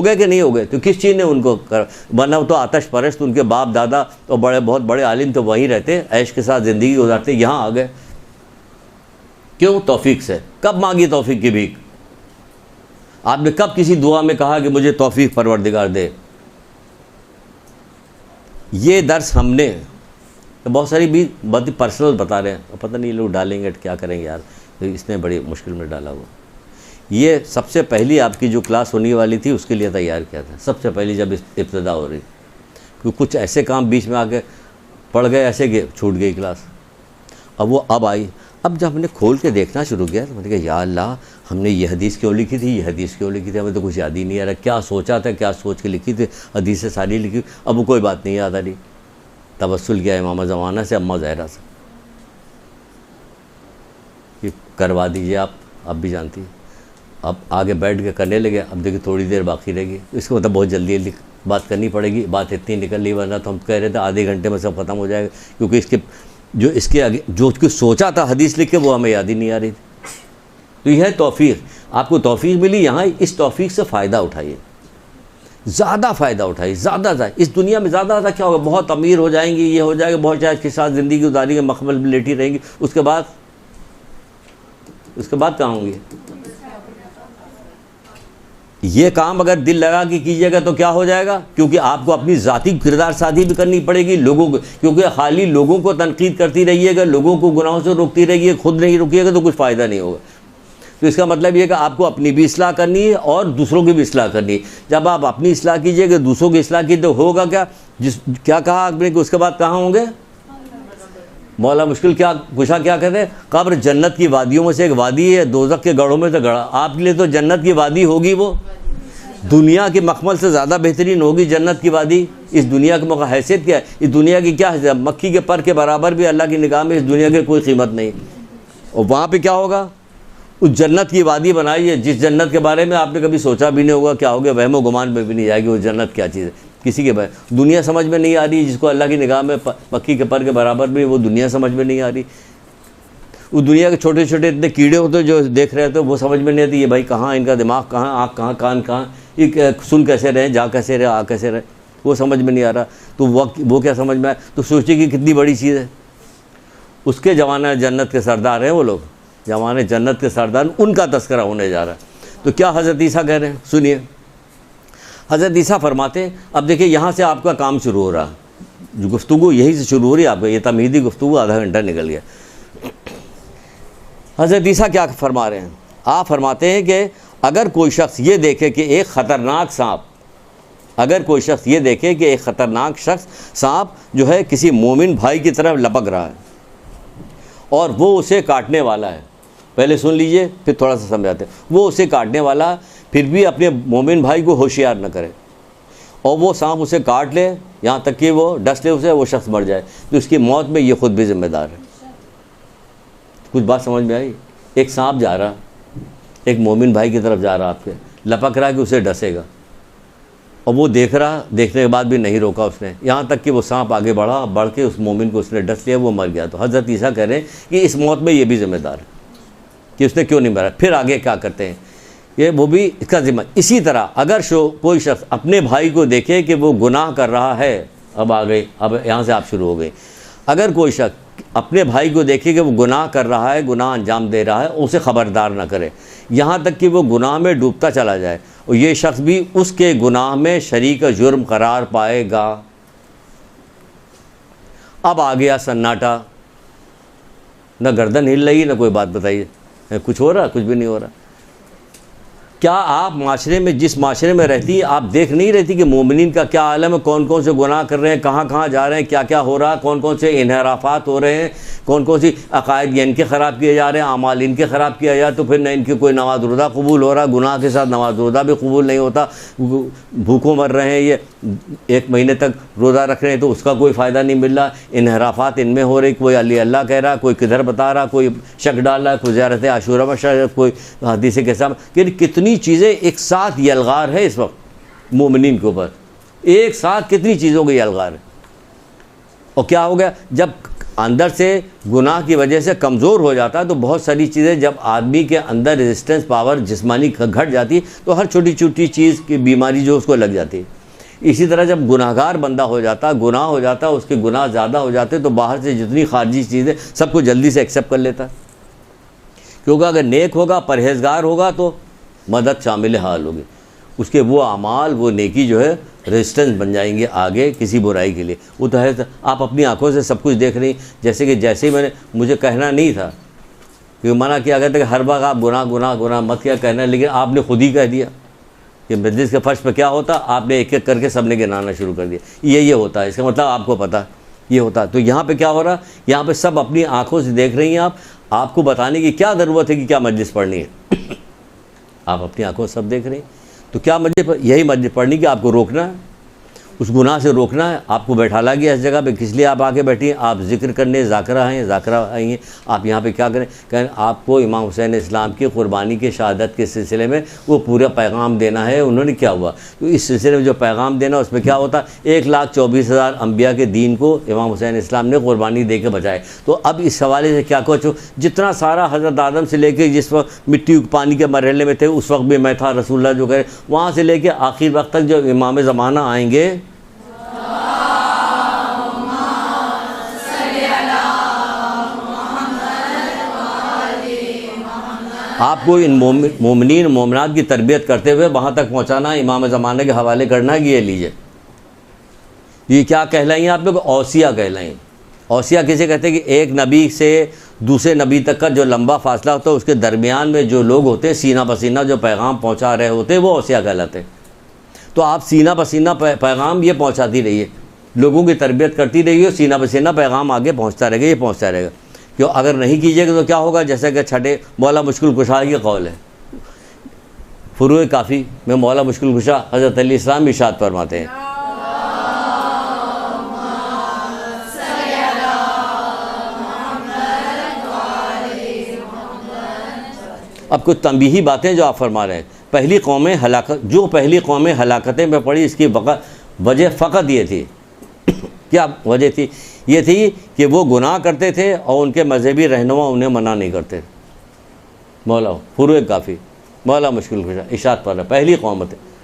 گئے کہ نہیں ہو گئے؟ تو کس چیز نے ان کو ورنہ تو آتش پرست ان کے باپ دادا اور بہت بڑے عالم تو وہیں رہتے، عیش کے ساتھ زندگی گزارتے. یہاں آ گئے کیوں؟ توفیق سے. کب مانگی توفیق کی بھیک؟ آپ نے کب کسی دعا میں کہا کہ مجھے توفیق پروردگار دے؟ یہ درس ہم نے بہت ساری بھی بہت پرسنل بتا رہے ہیں، پتہ نہیں لوگ ڈالیں گے کیا کریں گے یار، اس نے بڑی مشکل میں ڈالا ہوا. یہ سب سے پہلی آپ کی جو کلاس ہونے والی تھی اس کے لیے تیار کیا تھا، سب سے پہلی جب ابتدا ہو رہی. کیونکہ کچھ ایسے کام بیچ میں آ کے پڑ گئے، ایسے کہ چھوٹ گئی کلاس. اب وہ اب آئی. اب جب ہم نے کھول کے دیکھنا شروع کیا تو میں نے کہا یا اللہ، ہم نے یہ حدیث کیوں لکھی تھی، یہ حدیث کیوں لکھی تھی، ہمیں تو کچھ یاد ہی نہیں آ رہا. کیا سوچا تھا، کیا سوچ کے لکھی تھی، حدیثیں ساری لکھی. اب وہ کوئی بات نہیں یاد آ رہی. توسل کیا امام زمانہ سے، اماں زہرا سے کہ کروا دیجئے آپ بھی جانتی. اب آگے بیٹھ کے کرنے لگے. اب دیکھیں تھوڑی دیر باقی رہ گئی، اس کو مطلب بہت جلدی بات کرنی پڑے گی. بات اتنی نکل لی, ورنہ تو ہم کہہ رہے تھے آدھے گھنٹے میں سب ختم ہو جائے گا, کیونکہ اس کے آگے جو اس کو سوچا تھا حدیث لکھ کے وہ ہمیں یاد ہی نہیں آ رہی تھی. تو یہ ہے توفیق, آپ کو توفیق ملی, یہاں اس توفیق سے فائدہ اٹھائیے, زیادہ فائدہ اٹھائیے, زیادہ. اس دنیا میں زیادہ کیا ہوگا, بہت امیر ہو جائیں گی, یہ ہو جائے گا, بہت چاہے کے ساتھ زندگی گزاریں گے, مخمل میں لیٹی رہیں گی, اس کے بعد کہاں ہوں گے؟ یہ کام اگر دل لگا کے کیجیے گا تو کیا ہو جائے گا, کیونکہ آپ کو اپنی ذاتی کردار سازی بھی کرنی پڑے گی لوگوں کو, کیونکہ خالی لوگوں کو تنقید کرتی رہیے گا, لوگوں کو گناہوں سے روکتی رہیے, خود نہیں روکیے گا تو کچھ فائدہ نہیں ہوگا. تو اس کا مطلب یہ کہ آپ کو اپنی بھی اصلاح کرنی ہے اور دوسروں کی بھی اصلاح کرنی ہے. جب آپ اپنی اصلاح کیجیے گا, دوسروں کی اصلاح کیجیے, تو ہوگا کیا کہا آپ نے کہ اس کے بعد کہاں ہوں گے؟ مولا مشکل کیا پوچھا, کیا کہتے ہیں؟ قبر جنت کی وادیوں میں سے ایک وادی ہے, دوزخ کے گڑھوں میں سے گڑھا. آپ کے لیے تو جنت کی وادی ہوگی, وہ دنیا کے مخمل سے زیادہ بہترین ہوگی جنت کی وادی. اس دنیا کی حیثیت کیا ہے, اس دنیا کی کیا حیثیت, مکھی کے پر کے برابر بھی اللہ کی نگاہ میں اس دنیا کی کوئی قیمت نہیں. اور وہاں پہ کیا ہوگا, اس جنت کی وادی بنائی ہے جس جنت کے بارے میں آپ نے کبھی سوچا بھی نہیں ہوگا, کیا ہوگا, وہم و گمان میں بھی نہیں جائے گی وہ جنت کیا چیز ہے. کسی کے بارے دنیا سمجھ میں نہیں آ رہی, جس کو اللہ کی نگاہ میں مکھی کے پر کے برابر بھی, وہ دنیا سمجھ میں نہیں آ رہی. اس دنیا کے چھوٹے چھوٹے اتنے کیڑے ہوتے جو دیکھ رہے تھے, وہ سمجھ میں نہیں آتی یہ بھائی کہاں, ان کا دماغ کہاں, آنکھ کہاں, کان کہاں, یہ سن کیسے رہے, جا کیسے رہے, آ کیسے رہے, وہ سمجھ میں نہیں آ رہا. تو وہ کیا سمجھ میں آئے, تو سوچے کہ کتنی بڑی چیز ہے. اس کے زمانہ جنت کے سردار ہیں وہ لوگ, جوان جنت کے سردار, ان کا تذکرہ ہونے جا رہا ہے. تو کیا حضرت عیسیٰ کہہ رہے ہیں, سنیے. حضرت عیسیٰ فرماتے ہیں, اب دیکھیں یہاں سے آپ کا کام شروع ہو رہا, جو گفتگو یہی سے شروع ہو رہی ہے آپ کا, یہ تمہیدی گفتگو آدھا گھنٹہ نکل گیا. حضرت عیسیٰ کیا فرما رہے ہیں, آپ فرماتے ہیں کہ اگر کوئی شخص یہ دیکھے کہ ایک خطرناک سانپ, اگر کوئی شخص یہ دیکھے کہ ایک خطرناک سانپ جو ہے کسی مومن بھائی کی طرف لپک رہا ہے اور وہ اسے کاٹنے والا ہے, پہلے سن لیجئے پھر تھوڑا سا سمجھاتے ہیں, وہ اسے کاٹنے والا پھر بھی اپنے مومن بھائی کو ہوشیار نہ کرے, اور وہ سانپ اسے کاٹ لے یہاں تک کہ وہ ڈس لے اسے, وہ شخص مر جائے, تو اس کی موت میں یہ خود بھی ذمہ دار ہے. کچھ بات سمجھ میں آئی؟ ایک سانپ جا رہا, ایک مومن بھائی کی طرف جا رہا, آپ کے لپک رہا کہ اسے ڈسے گا, اور وہ دیکھ رہا, دیکھنے کے بعد بھی نہیں روکا اس نے, یہاں تک کہ وہ سانپ آگے بڑھا, بڑھ کے اس مومن کو اس نے ڈس لیا, وہ مر گیا. تو حضرت عیسیٰ کہہ رہے ہیں کہ اس موت میں یہ بھی ذمہ دار ہے کہ اس نے کیوں نہیں مرا. پھر آگے کیا کرتے ہیں, یہ وہ بھی اس کا ذمہ. اسی طرح اگر کوئی شخص اپنے بھائی کو دیکھے کہ وہ گناہ کر رہا ہے, اب آگے, اب یہاں سے آپ شروع ہو گئے, اگر کوئی شخص اپنے بھائی کو دیکھے کہ وہ گناہ کر رہا ہے, گناہ انجام دے رہا ہے, اسے خبردار نہ کرے یہاں تک کہ وہ گناہ میں ڈوبتا چلا جائے, اور یہ شخص بھی اس کے گناہ میں شریک جرم قرار پائے گا. اب آ گیا سناٹا, نہ گردن ہل رہی, نہ کوئی بات بتائیے, کچھ ہو رہا, کچھ بھی نہیں ہو رہا. کیا آپ معاشرے میں, جس معاشرے میں رہتی ہیں, آپ دیکھ نہیں رہتی کہ مومنین کا کیا عالم ہے, کون کون سے گناہ کر رہے ہیں, کہاں کہاں جا رہے ہیں, کیا کیا ہو رہا ہے, کون کون سے انحرافات ہو رہے ہیں, کون کون سی عقائد ان کے خراب کیے جا رہے ہیں, اعمال ان کے خراب کیا جا رہا ہے, تو پھر نہ ان کی کوئی نماز روزہ قبول ہو رہا, گناہ کے ساتھ نماز روزہ بھی قبول نہیں ہوتا, بھوکوں مر رہے ہیں, یہ 1 مہینے تک روزہ رکھ رہے ہیں تو اس کا کوئی فائدہ نہیں مل رہا, انحرافات ان میں ہو رہی, کوئی اللہ کہہ رہا, کوئی کدھر بتا رہا, کوئی شک ڈال رہا ہے, کوئی زیارت عاشورہ میں شک, کوئی حدیث کے ساتھ, یعنی کتنی چیزیں ایک ساتھ یلغار ہے اس وقت مومنین کے اوپر, ایک ساتھ کتنی چیزوں کی یلغار ہے. اور کیا ہو گیا, جب اندر سے گناہ کی وجہ سے کمزور ہو جاتا ہے تو بہت ساری چیزیں, جب آدمی کے اندر ریزسٹنس پاور جسمانی گھٹ جاتی ہے تو ہر چھوٹی چھوٹی چیز کی بیماری جو اس کو لگ جاتی ہے. اسی طرح جب گناہگار بندہ ہو جاتا, گناہ ہو جاتا, اس کے گناہ زیادہ ہو جاتے تو باہر سے جتنی خارجی چیزیں سب کو جلدی سے ایکسیپٹ کر لیتا, کیونکہ اگر نیک ہوگا, پرہیزگار ہوگا تو مدد شامل حال ہوگی, اس کے وہ اعمال, وہ نیکی جو ہے ریزسٹنس بن جائیں گے آگے کسی برائی کے لیے. وہ تو ہے, آپ اپنی آنکھوں سے سب کچھ دیکھ رہی ہیں, جیسے ہی مجھے کہنا نہیں تھا, کیونکہ منع کیا گیا تھا کہ ہر وقت آپ گناہ مت کیا کہنا, لیکن آپ نے خود ہی کہہ دیا کہ مجلس کے فرش پہ کیا ہوتا, آپ نے ایک ایک کر کے سب نے گنانا شروع کر دیا. یہ ہوتا ہے, اس کا مطلب آپ کو پتہ یہ ہوتا ہے. تو یہاں پہ کیا ہو رہا, یہاں پہ سب اپنی آنکھوں سے دیکھ رہی ہیں, آپ کو بتانے کی کیا ضرورت ہے کہ کیا مجلس پڑھنی ہے, آپ اپنی آنکھوں سے سب دیکھ رہے ہیں. تو کیا مجلس, یہی مجلس پڑھنی کہ آپ کو روکنا ہے, اس گناہ سے روکنا ہے. آپ کو بیٹھالا گیا اس جگہ پہ کس لیے آپ آ کے بیٹھی ہیں؟ آپ ذکر کرنے ذاکرہ آئی ہیں. آپ یہاں پہ کیا کریں؟ کہ آپ کو امام حسین اسلام کی قربانی کی شہادت کے سلسلے میں وہ پورا پیغام دینا ہے. انہوں نے کیا ہوا تو اس سلسلے میں جو پیغام دینا اس میں کیا ہوتا؟ 1,24,000 انبیاء کے دین کو امام حسین اسلام نے قربانی دے کے بچائے. تو اب اس حوالے سے کیا کچھ جتنا سارا حضرت آدم سے لے کے جس وقت مٹی پانی کے مرحلے میں تھے اس وقت بھی میں تھا، رسول اللہ جو کہے، وہاں سے لے کے آخر وقت تک جو امام زمانہ آئیں گے، آپ کو ان مومنین مومنات کی تربیت کرتے ہوئے وہاں تک پہنچانا، امام زمانہ کے حوالے کرنا. یہ لیجئے، یہ کیا کہلائیں آپ لوگ؟ اوصیہ کہلائیں. اوصیہ کسے کہتے ہیں؟ کہ ایک نبی سے دوسرے نبی تک کا جو لمبا فاصلہ ہوتا ہے اس کے درمیان میں جو لوگ ہوتے ہیں سینہ بسینہ جو پیغام پہنچا رہے ہوتے ہیں وہ اوصیہ کہلاتے ہیں. تو آپ سینہ بسینہ پیغام یہ پہنچاتی رہیے، لوگوں کی تربیت کرتی رہیے، سینہ بسینہ پیغام آگے پہنچتا رہے گا، یہ پہنچتا رہے گا. کہ اگر نہیں کیجیے گا تو کیا ہوگا؟ جیسا کہ چھٹے مولا مشکل کشا کی قول ہے، فروع کافی میں مولا مشکل کشا حضرت علیہ السلام ارشاد فرماتے ہیں، اب کچھ تنبیہی باتیں جو آپ فرما رہے ہیں. پہلی قومیں ہلاکتیں میں پڑی، اس کی وجہ فقط یہ تھی. کیا وجہ تھی؟ یہ تھی کہ وہ گناہ کرتے تھے اور ان کے مذہبی رہنما انہیں منع نہیں کرتے. مولا فروع کافی مولا مشکل کشا ارشاد پر پہلی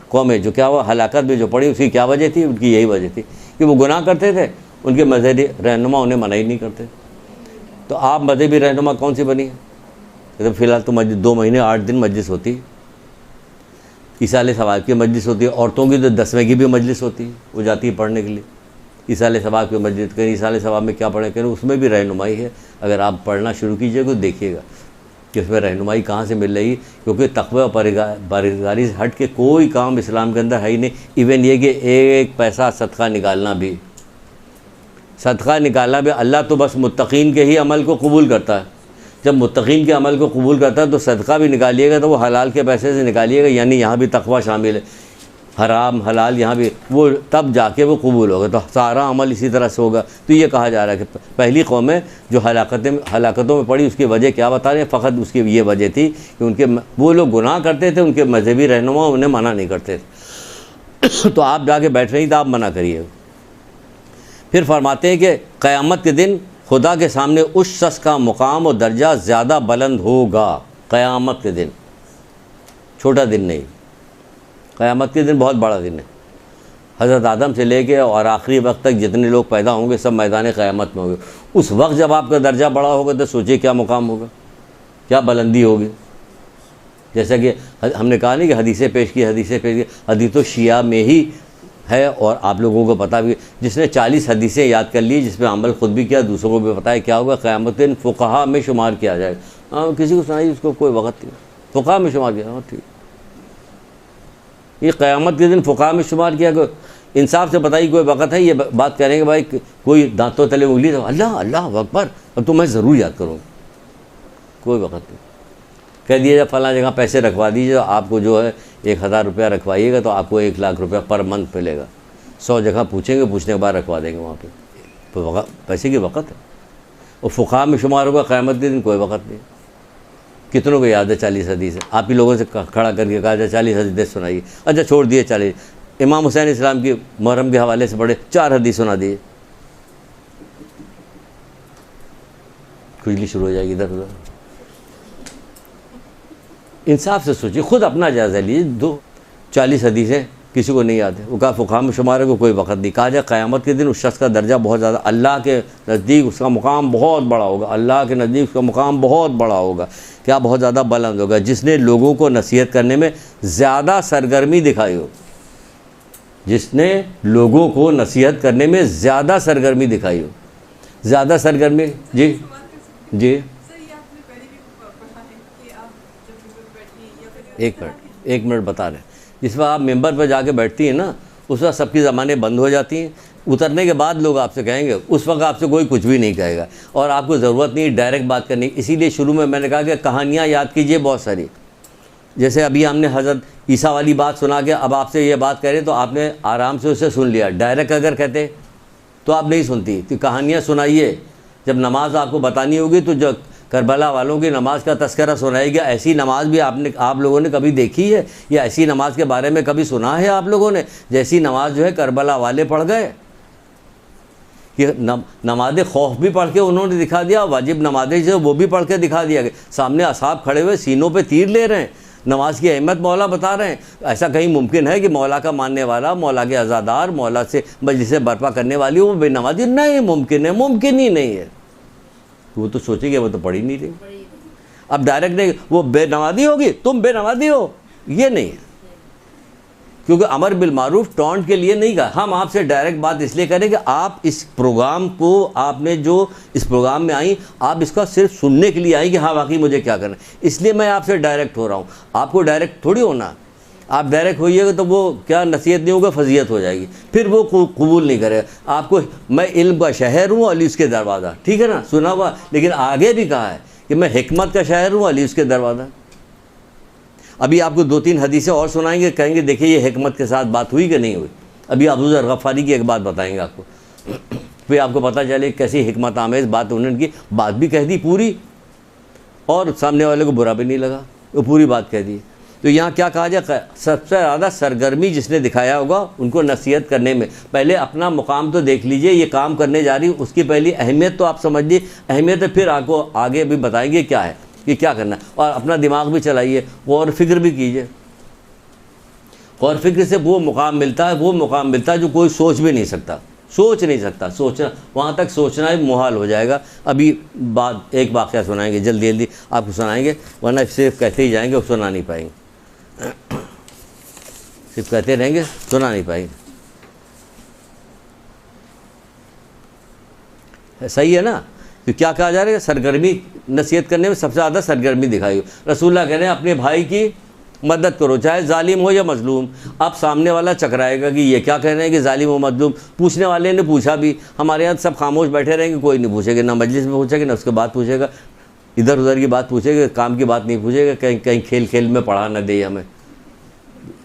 قومیں جو کیا ہوا ہلاکت میں جو پڑی، اس کی کیا وجہ تھی؟ ان کی یہی وجہ تھی کہ وہ گناہ کرتے تھے، ان کے مذہبی رہنما انہیں منع ہی نہیں کرتے. تو آپ مذہبی رہنما کون سی بنی ہے؟ فی الحال تو 2 مہینے 8 دن مجلس ہوتی ہے، ایصال ثواب کی مجلس ہوتی ہے. عورتوں کی تو 10ویں کی بھی مجلس ہوتی ہے، وہ جاتی ہے پڑھنے کے لیے ایصال ثواب کی مسجد. کہیں ایصال ثواب میں کیا پڑھیں؟ کہ اس میں بھی رہنمائی ہے. اگر آپ پڑھنا شروع کیجئے تو دیکھیے گا کہ اس میں رہنمائی کہاں سے مل رہی ہے. کیونکہ تقوی اور پرہیزگاری سے ہٹ کے کوئی کام اسلام کے اندر ہے ہی نہیں. ایون یہ کہ ایک پیسہ صدقہ نکالنا بھی اللہ تو بس متقین کے ہی عمل کو قبول کرتا ہے. جب متقین کے عمل کو قبول کرتا ہے تو صدقہ بھی نکالیے گا تو وہ حلال کے پیسے سے نکالیے گا، یعنی یہاں بھی تقوی شامل ہے، حرام حلال یہاں بھی، وہ تب جا کے وہ قبول ہوگا. تو سارا عمل اسی طرح سے ہوگا. تو یہ کہا جا رہا ہے کہ پہلی قومیں جو ہلاکتوں میں پڑی اس کی وجہ کیا بتا رہے ہیں؟ فقط اس کی یہ وجہ تھی کہ وہ لوگ گناہ کرتے تھے، ان کے مذہبی رہنما انہیں منع نہیں کرتے تھے. تو آپ جا کے بیٹھ رہی تو آپ منع کریے. پھر فرماتے ہیں کہ قیامت کے دن خدا کے سامنے اس شخص کا مقام اور درجہ زیادہ بلند ہوگا. قیامت کے دن چھوٹا دن نہیں، قیامت کے دن بہت بڑا دن ہے. حضرت آدم سے لے کے اور آخری وقت تک جتنے لوگ پیدا ہوں گے سب میدان قیامت میں ہوں گے. اس وقت جب آپ کا درجہ بڑا ہوگا تو سوچئے کیا مقام ہوگا، کیا بلندی ہوگی. جیسا کہ ہم نے کہا نہیں کہ حدیثیں پیش کی. حدیث تو شیعہ میں ہی ہے اور آپ لوگوں کو پتہ بھی. جس نے 40 حدیثیں یاد کر لی، جس پہ عمل خود بھی کیا، دوسروں کو بھی پتہ ہے کیا ہوگا. قیامت کے دن فقہا میں شمار کیا جائے گا. کسی کو سنائیے، اس کو کوئی وقت نہیں، فقہا میں شمار کیا. ٹھیک، یہ قیامت کے دن فقہا میں شمار کیا. انصاف سے بتائیے کوئی وقت ہے یہ بات کریں گے بھائی کوئی دانتوں تلے انگلی تو اللہ اکبر اب تو میں ضرور یاد کروں گا؟ کوئی وقت نہیں. کہہ دیا جب فلاں جگہ پیسے رکھوا دیجیے، آپ کو جو ہے 1000 روپیہ رکھوائیے گا تو آپ کو 1 لاکھ روپیہ پر منتھ ملے گا. 100 جگہ پوچھیں گے، پوچھنے کے بعد رکھوا دیں گے وہاں پہ. تو پیسے کی وقت ہے. اور فقہا میں شمار ہوگا قیامت کے دن، کوئی وقت نہیں. کتنوں کو یاد ہے 40 حدیث؟ آپ ہی لوگوں سے کھڑا کر کے کہا جائے 40 حدیث سنائیے. اچھا چھوڑ دیے 40. امام حسین اسلام کی محرم کے حوالے سے پڑھے 4 حدیث سنا دیے، کھجلی شروع ہو جائے گی ادھر ادھر. انصاف سے سوچیے، خود اپنا جائزہ لیجیے. 40 حدیثیں کسی کو نہیں یاد ہے. وہ کہا فقہا میں شمار ہے کو کوئی وقت نہیں. کہا جائے قیامت کے دن اس شخص کا درجہ بہت زیادہ اللہ کے نزدیک اس کا مقام بہت بڑا ہوگا. اللہ کے نزدیک اس کا مقام بہت بڑا ہوگا. کیا بہت زیادہ بلند ہوگا؟ جس نے لوگوں کو نصیحت کرنے میں زیادہ سرگرمی دکھائی ہو. جس نے لوگوں کو نصیحت کرنے میں زیادہ سرگرمی دکھائی ہو. زیادہ سرگرمی. جی ایک منٹ بتا رہے ہیں. جس وقت آپ ممبر پہ جا کے بیٹھتی ہیں نا، اس وقت سب کی زبانیں بند ہو جاتی ہیں. اترنے کے بعد لوگ آپ سے کہیں گے، اس وقت آپ سے کوئی کچھ بھی نہیں کہے گا اور آپ کو ضرورت نہیں ڈائریکٹ بات کرنے کی. اسی لیے شروع میں نے کہا کہ کہانیاں یاد کیجئے بہت ساری. جیسے ابھی ہم نے حضرت عیسیٰ والی بات سنا کے اب آپ سے یہ بات کریں تو آپ نے آرام سے اسے سن لیا. ڈائریکٹ اگر کہتے تو آپ نہیں سنتی. تو کہانیاں سنائیے, جب نماز آپ کو بتانی ہوگی تو جو کربلا والوں کی نماز کا تذکرہ سنائے گا. ایسی نماز بھی آپ لوگوں نے کبھی دیکھی ہے یا ایسی نماز کے بارے میں کبھی سنا ہے آپ لوگوں نے جیسی نماز جو ہے کربلا والے پڑھ گئے؟ کہ نماز خوف بھی پڑھ کے انہوں نے دکھا دیا, واجب نمازیں جو وہ بھی پڑھ کے دکھا دیا گیا. سامنے اصحاب کھڑے ہوئے سینوں پہ تیر لے رہے ہیں, نماز کی اہمیت مولا بتا رہے ہیں. ایسا کہیں ممکن ہے کہ مولا کا ماننے والا, مولا کے عزادار, مولا سے مجلس برپا کرنے والی وہ بے نمازی؟ نہیں ممکن ہے, ممکن ہی نہیں ہے. وہ تو سوچیں گے وہ تو پڑھ ہی نہیں رہی. اب ڈائریکٹ نہیں وہ بے نمازی ہوگی, تم بے نمازی ہو, یہ نہیں ہے. کیونکہ امر بالمعروف ٹونٹ کے لیے نہیں کہا. ہم آپ سے ڈائریکٹ بات اس لیے کریں کہ آپ اس پروگرام کو, آپ نے جو اس پروگرام میں آئیں, آپ اس کا صرف سننے کے لیے آئیں کہ ہاں واقعی مجھے کیا کرنا ہے. اس لیے میں آپ سے ڈائریکٹ ہو رہا ہوں. آپ کو ڈائریکٹ تھوڑی ہونا. آپ ڈائریکٹ ہوئیے گا تو وہ کیا نصیحت نہیں ہوگا, فضیحت ہو جائے گی, پھر وہ قبول نہیں کرے گا آپ کو. میں علم کا شہر ہوں, علی اس کے دروازہ, ٹھیک ہے نا, سنا ہوا. لیکن آگے بھی کہا ہے کہ میں حکمت کا شہر ہوں, علی اس کے دروازہ. ابھی آپ کو 2-3 حدیثیں اور سنائیں گے, کہیں گے دیکھیں یہ حکمت کے ساتھ بات ہوئی کہ نہیں ہوئی. ابھی ابو ذر غفاری کی ایک بات بتائیں گے آپ کو, پھر آپ کو پتہ چلے کیسی حکمت آمیز بات انہوں نے کی. بات بھی کہہ دی پوری اور سامنے والے کو برا بھی نہیں لگا, وہ پوری بات کہہ دی. تو یہاں کیا کہا جائے, سب سے زیادہ سرگرمی جس نے دکھایا ہوگا ان کو نصیحت کرنے میں. پہلے اپنا مقام تو دیکھ لیجئے, یہ کام کرنے جا رہی, اس کی پہلی اہمیت تو آپ سمجھ لیے. اہمیت ہے پھر آپ کو آگے بھی بتائیں گے کیا ہے, کہ کیا کرنا ہے. اور اپنا دماغ بھی چلائیے, غور و فکر بھی کیجئے. غور و فکر سے وہ مقام ملتا ہے, وہ مقام ملتا ہے جو کوئی سوچ بھی نہیں سکتا, سوچ نہیں سکتا. سوچنا, وہاں تک سوچنا ہی محال ہو جائے گا. ابھی ایک واقعہ سنائیں گے, جلدی جلدی آپ کو سنائیں گے, ورنہ صرف کہتے ہی جائیں گے, سنا نہیں پائیں گے. صرف کہتے رہیں گے, سنا نہیں پائیں گے. صحیح ہے نا. تو کیا کہا جا رہا ہے, سرگرمی نصیحت کرنے میں سب سے زیادہ سرگرمی دکھائی. رسول اللہ کہہ رہے ہیں اپنے بھائی کی مدد کرو, چاہے ظالم ہو یا مظلوم. اب سامنے والا چکرائے گا کہ یہ کیا کہہ رہے ہیں کہ ظالم و مظلوم. پوچھنے والے نے پوچھا بھی, ہمارے یہاں سب خاموش بیٹھے رہیں گے, کوئی نہیں پوچھے گا, نہ مجلس میں پوچھے گا, نہ اس کے بعد پوچھے گا, ادھر ادھر کی بات پوچھے گا, کام کی بات نہیں پوچھے گا. کہیں کھیل کھیل میں پڑھا نہ دے ہمیں.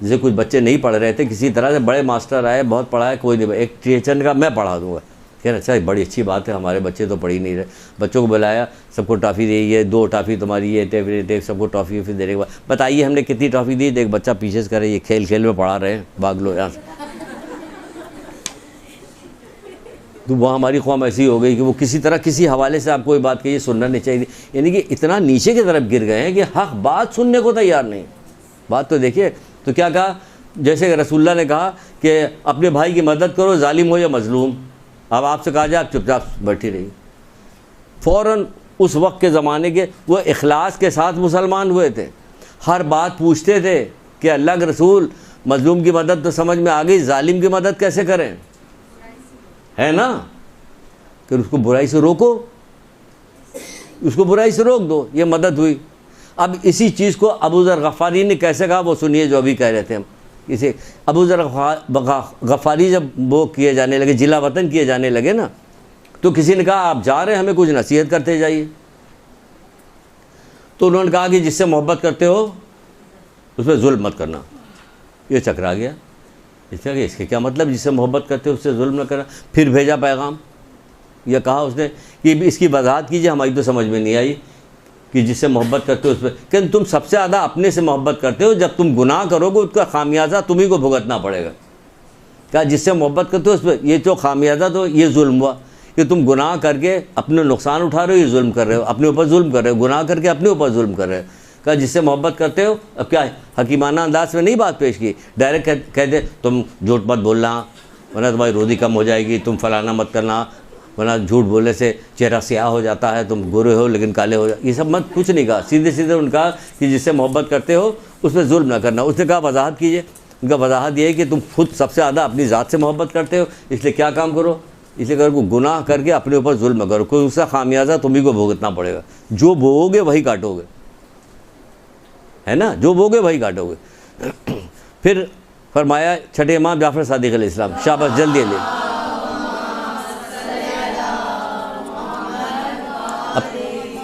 جیسے کچھ بچے نہیں پڑھ رہے تھے, کسی طرح سے بڑے ماسٹر آئے, بہت پڑھا ہے, کوئی نہیں, ایک ٹیچر کا میں پڑھا دوں گا. کہہ رہے اچھا بڑی اچھی بات ہے, ہمارے بچے تو پڑھ ہی نہیں رہے. بچوں کو بلایا, سب کو ٹافی دی, یہ 2 ٹافی تمہاری, یہ سب کو ٹافی پھر دینے کے بعد بتائیے ہم نے کتنی ٹافی دی. ایک بچہ پیچھے سے کرے, یہ کھیل کھیل میں پڑھا رہے ہیں, بھاگ لو یہاں سے. تو وہ ہماری قوم ایسی ہو گئی کہ وہ کسی طرح کسی حوالے سے آپ کوئی بات کہیے, سننا نہیں چاہیے. یعنی کہ اتنا نیچے کی طرف گر گئے ہیں کہ حق بات سننے کو تیار نہیں. بات تو دیکھیے. تو کیا کہا, جیسے کہ رسول اللہ نے کہا کہ اپنے بھائی کی مدد کرو, ظالم ہو یا مظلوم. اب آپ سے کہا جائے آپ چپ چاپ بیٹھی رہی. فوراً اس وقت کے زمانے کے وہ اخلاص کے ساتھ مسلمان ہوئے تھے. ہر بات پوچھتے تھے کہ اللہ کے رسول مظلوم کی مدد تو سمجھ میں آ گئی, ظالم کی مدد کیسے کریں, ہے نا. کہ اس کو برائی سے روکو, اس کو برائی سے روک دو, یہ مدد ہوئی. اب اسی چیز کو ابو ذر غفاری نے کیسے کہا وہ سنیے, جو ابھی کہہ رہے تھے ہم. اسے ابو ذر غفاری جب وہ کیے جانے لگے, جلا وطن کیے جانے لگے نا, تو کسی نے کہا آپ جا رہے ہیں, ہمیں کچھ نصیحت کرتے جائیے. تو انہوں نے کہا کہ جس سے محبت کرتے ہو اس پہ ظلم مت کرنا. یہ چکرا گیا. اس کے کیا مطلب, جس سے محبت کرتے ہو اس سے ظلم نہ کرنا. پھر بھیجا پیغام, یہ کہا اس نے کہ اس کی وضاحت کیجیے, ہماری تو سمجھ میں نہیں آئی کہ جس سے محبت کرتے ہو اس پہ. کہ تم سب سے زیادہ اپنے سے محبت کرتے ہو, جب تم گناہ کرو گے اس کا خامیازہ تمہیں کو بھگتنا پڑے گا. کہا جس سے محبت کرتے ہو اس پہ, یہ جو خامیازہ تو یہ ظلم ہوا کہ تم گناہ کر کے اپنے نقصان اٹھا رہے ہو, یہ ظلم کر رہے ہو, اپنے اوپر ظلم کر رہے ہو, گناہ کر کے اپنے اوپر ظلم کر رہے ہو. کہا جس سے محبت کرتے ہو. اب کیا حکیمانہ انداز میں نہیں بات پیش کی, ڈائریکٹ کہتے تم جھوٹ مت بولنا ورنہ تمہاری روزی کم ہو جائے گی, تم فلانا مت کرنا ورنہ جھوٹ بولنے سے چہرہ سیاہ ہو جاتا ہے, تم گورے ہو لیکن کالے ہو جاتے. یہ سب مت, کچھ نہیں کہا. سیدھے سیدھے ان کا کہ جس سے محبت کرتے ہو اس پہ ظلم نہ کرنا. اس نے کہا وضاحت کیجیے. ان کا وضاحت یہ ہے کہ تم خود سب سے زیادہ اپنی ذات سے محبت کرتے ہو, اس لیے کیا کام کرو, اس لیے کو گناہ کر کے اپنے اوپر ظلم نہ کرو, کوئی اس کا خامیازہ تمہیں کو بھگتنا پڑے گا. جو بوؤ گے وہی کاٹو گے, ہے نا, جو بوؤ گے وہی کاٹو گے. پھر فرمایا چھٹے امام جعفر صادق علیہ السلام, شاباش جلدی لے.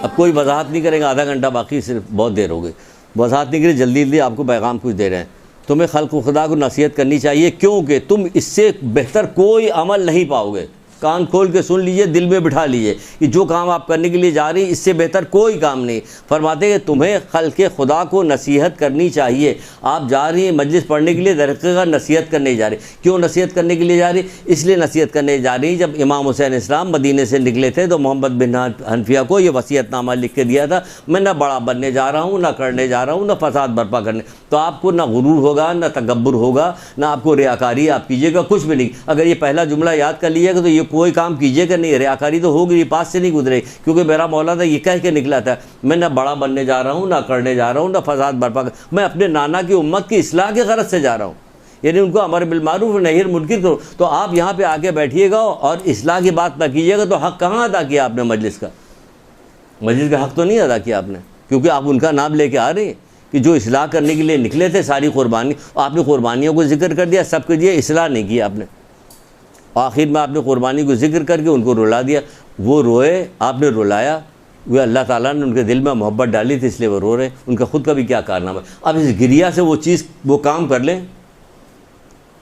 اب کوئی وضاحت نہیں کریں گے, آدھا گھنٹہ باقی, صرف بہت دیر ہو گئی. وضاحت کے لیے جلدی جلدی آپ کو پیغام کچھ دے رہے ہیں. تمہیں خلق خدا کو نصیحت کرنی چاہیے کیونکہ تم اس سے بہتر کوئی عمل نہیں پاؤ گے. کان کھول کے سن لیجئے, دل میں بٹھا لیجئے کہ جو کام آپ کرنے کے لیے جا رہی اس سے بہتر کوئی کام نہیں. فرماتے ہیں کہ تمہیں خلق خدا کو نصیحت کرنی چاہیے. آپ جا رہی ہیں مجلس پڑھنے کے لیے, در حقیقت نصیحت کرنے جا رہی. کیوں نصیحت کرنے کے لیے جا رہی؟ اس لیے نصیحت کرنے جا رہی جب امام حسین اسلام مدینے سے نکلے تھے تو محمد بن حنفیہ کو یہ وصیت نامہ لکھ کے دیا تھا, میں نہ بڑا بننے جا رہا ہوں, نہ کرنے جا رہا ہوں, نہ فساد برپا کرنے. تو آپ کو نہ غرور ہوگا, نہ تکبر ہوگا, نہ آپ کو ریاکاری آپ کیجیے گا, کچھ بھی نہیں. اگر یہ پہلا جملہ یاد کر لیجیے گا تو یہ کوئی کام کیجیے گا نہیں. ریاکاری تو ہوگی, پاس سے نہیں گزرے, کیونکہ میرا مولا تھا یہ کہہ کے نکلا تھا, میں نہ بڑا بننے جا رہا ہوں, نہ کرنے جا رہا ہوں, نہ فساد برپا میں اپنے نانا کی امت کی اصلاح کے غرض سے جا رہا ہوں, یعنی ان کو امر بالمعروف نہی عن المنکر کرو. تو آپ یہاں پہ آ کے بیٹھیے گا اور اصلاح کی بات نہ کیجیے گا تو حق کہاں ادا کیا آپ نے؟ مجلس کا حق تو نہیں ادا کیا آپ نے, کیونکہ آپ ان کا نام لے کے آ رہے ہیں کہ جو اصلاح کرنے کے لیے نکلے تھے. ساری قربانی آپ نے قربانیوں کو ذکر کر دیا, سب کے لیے اصلاح نہیں کی آپ نے. آخر میں آپ نے قربانی کو ذکر کر کے ان کو رلا دیا. وہ روئے, آپ نے رلایا, وہ اللہ تعالیٰ نے ان کے دل میں محبت ڈالی تھی اس لیے وہ رو رہے. ان کا خود کا بھی کیا کارنامہ ہے. اب اس گریا سے وہ کام کر لیں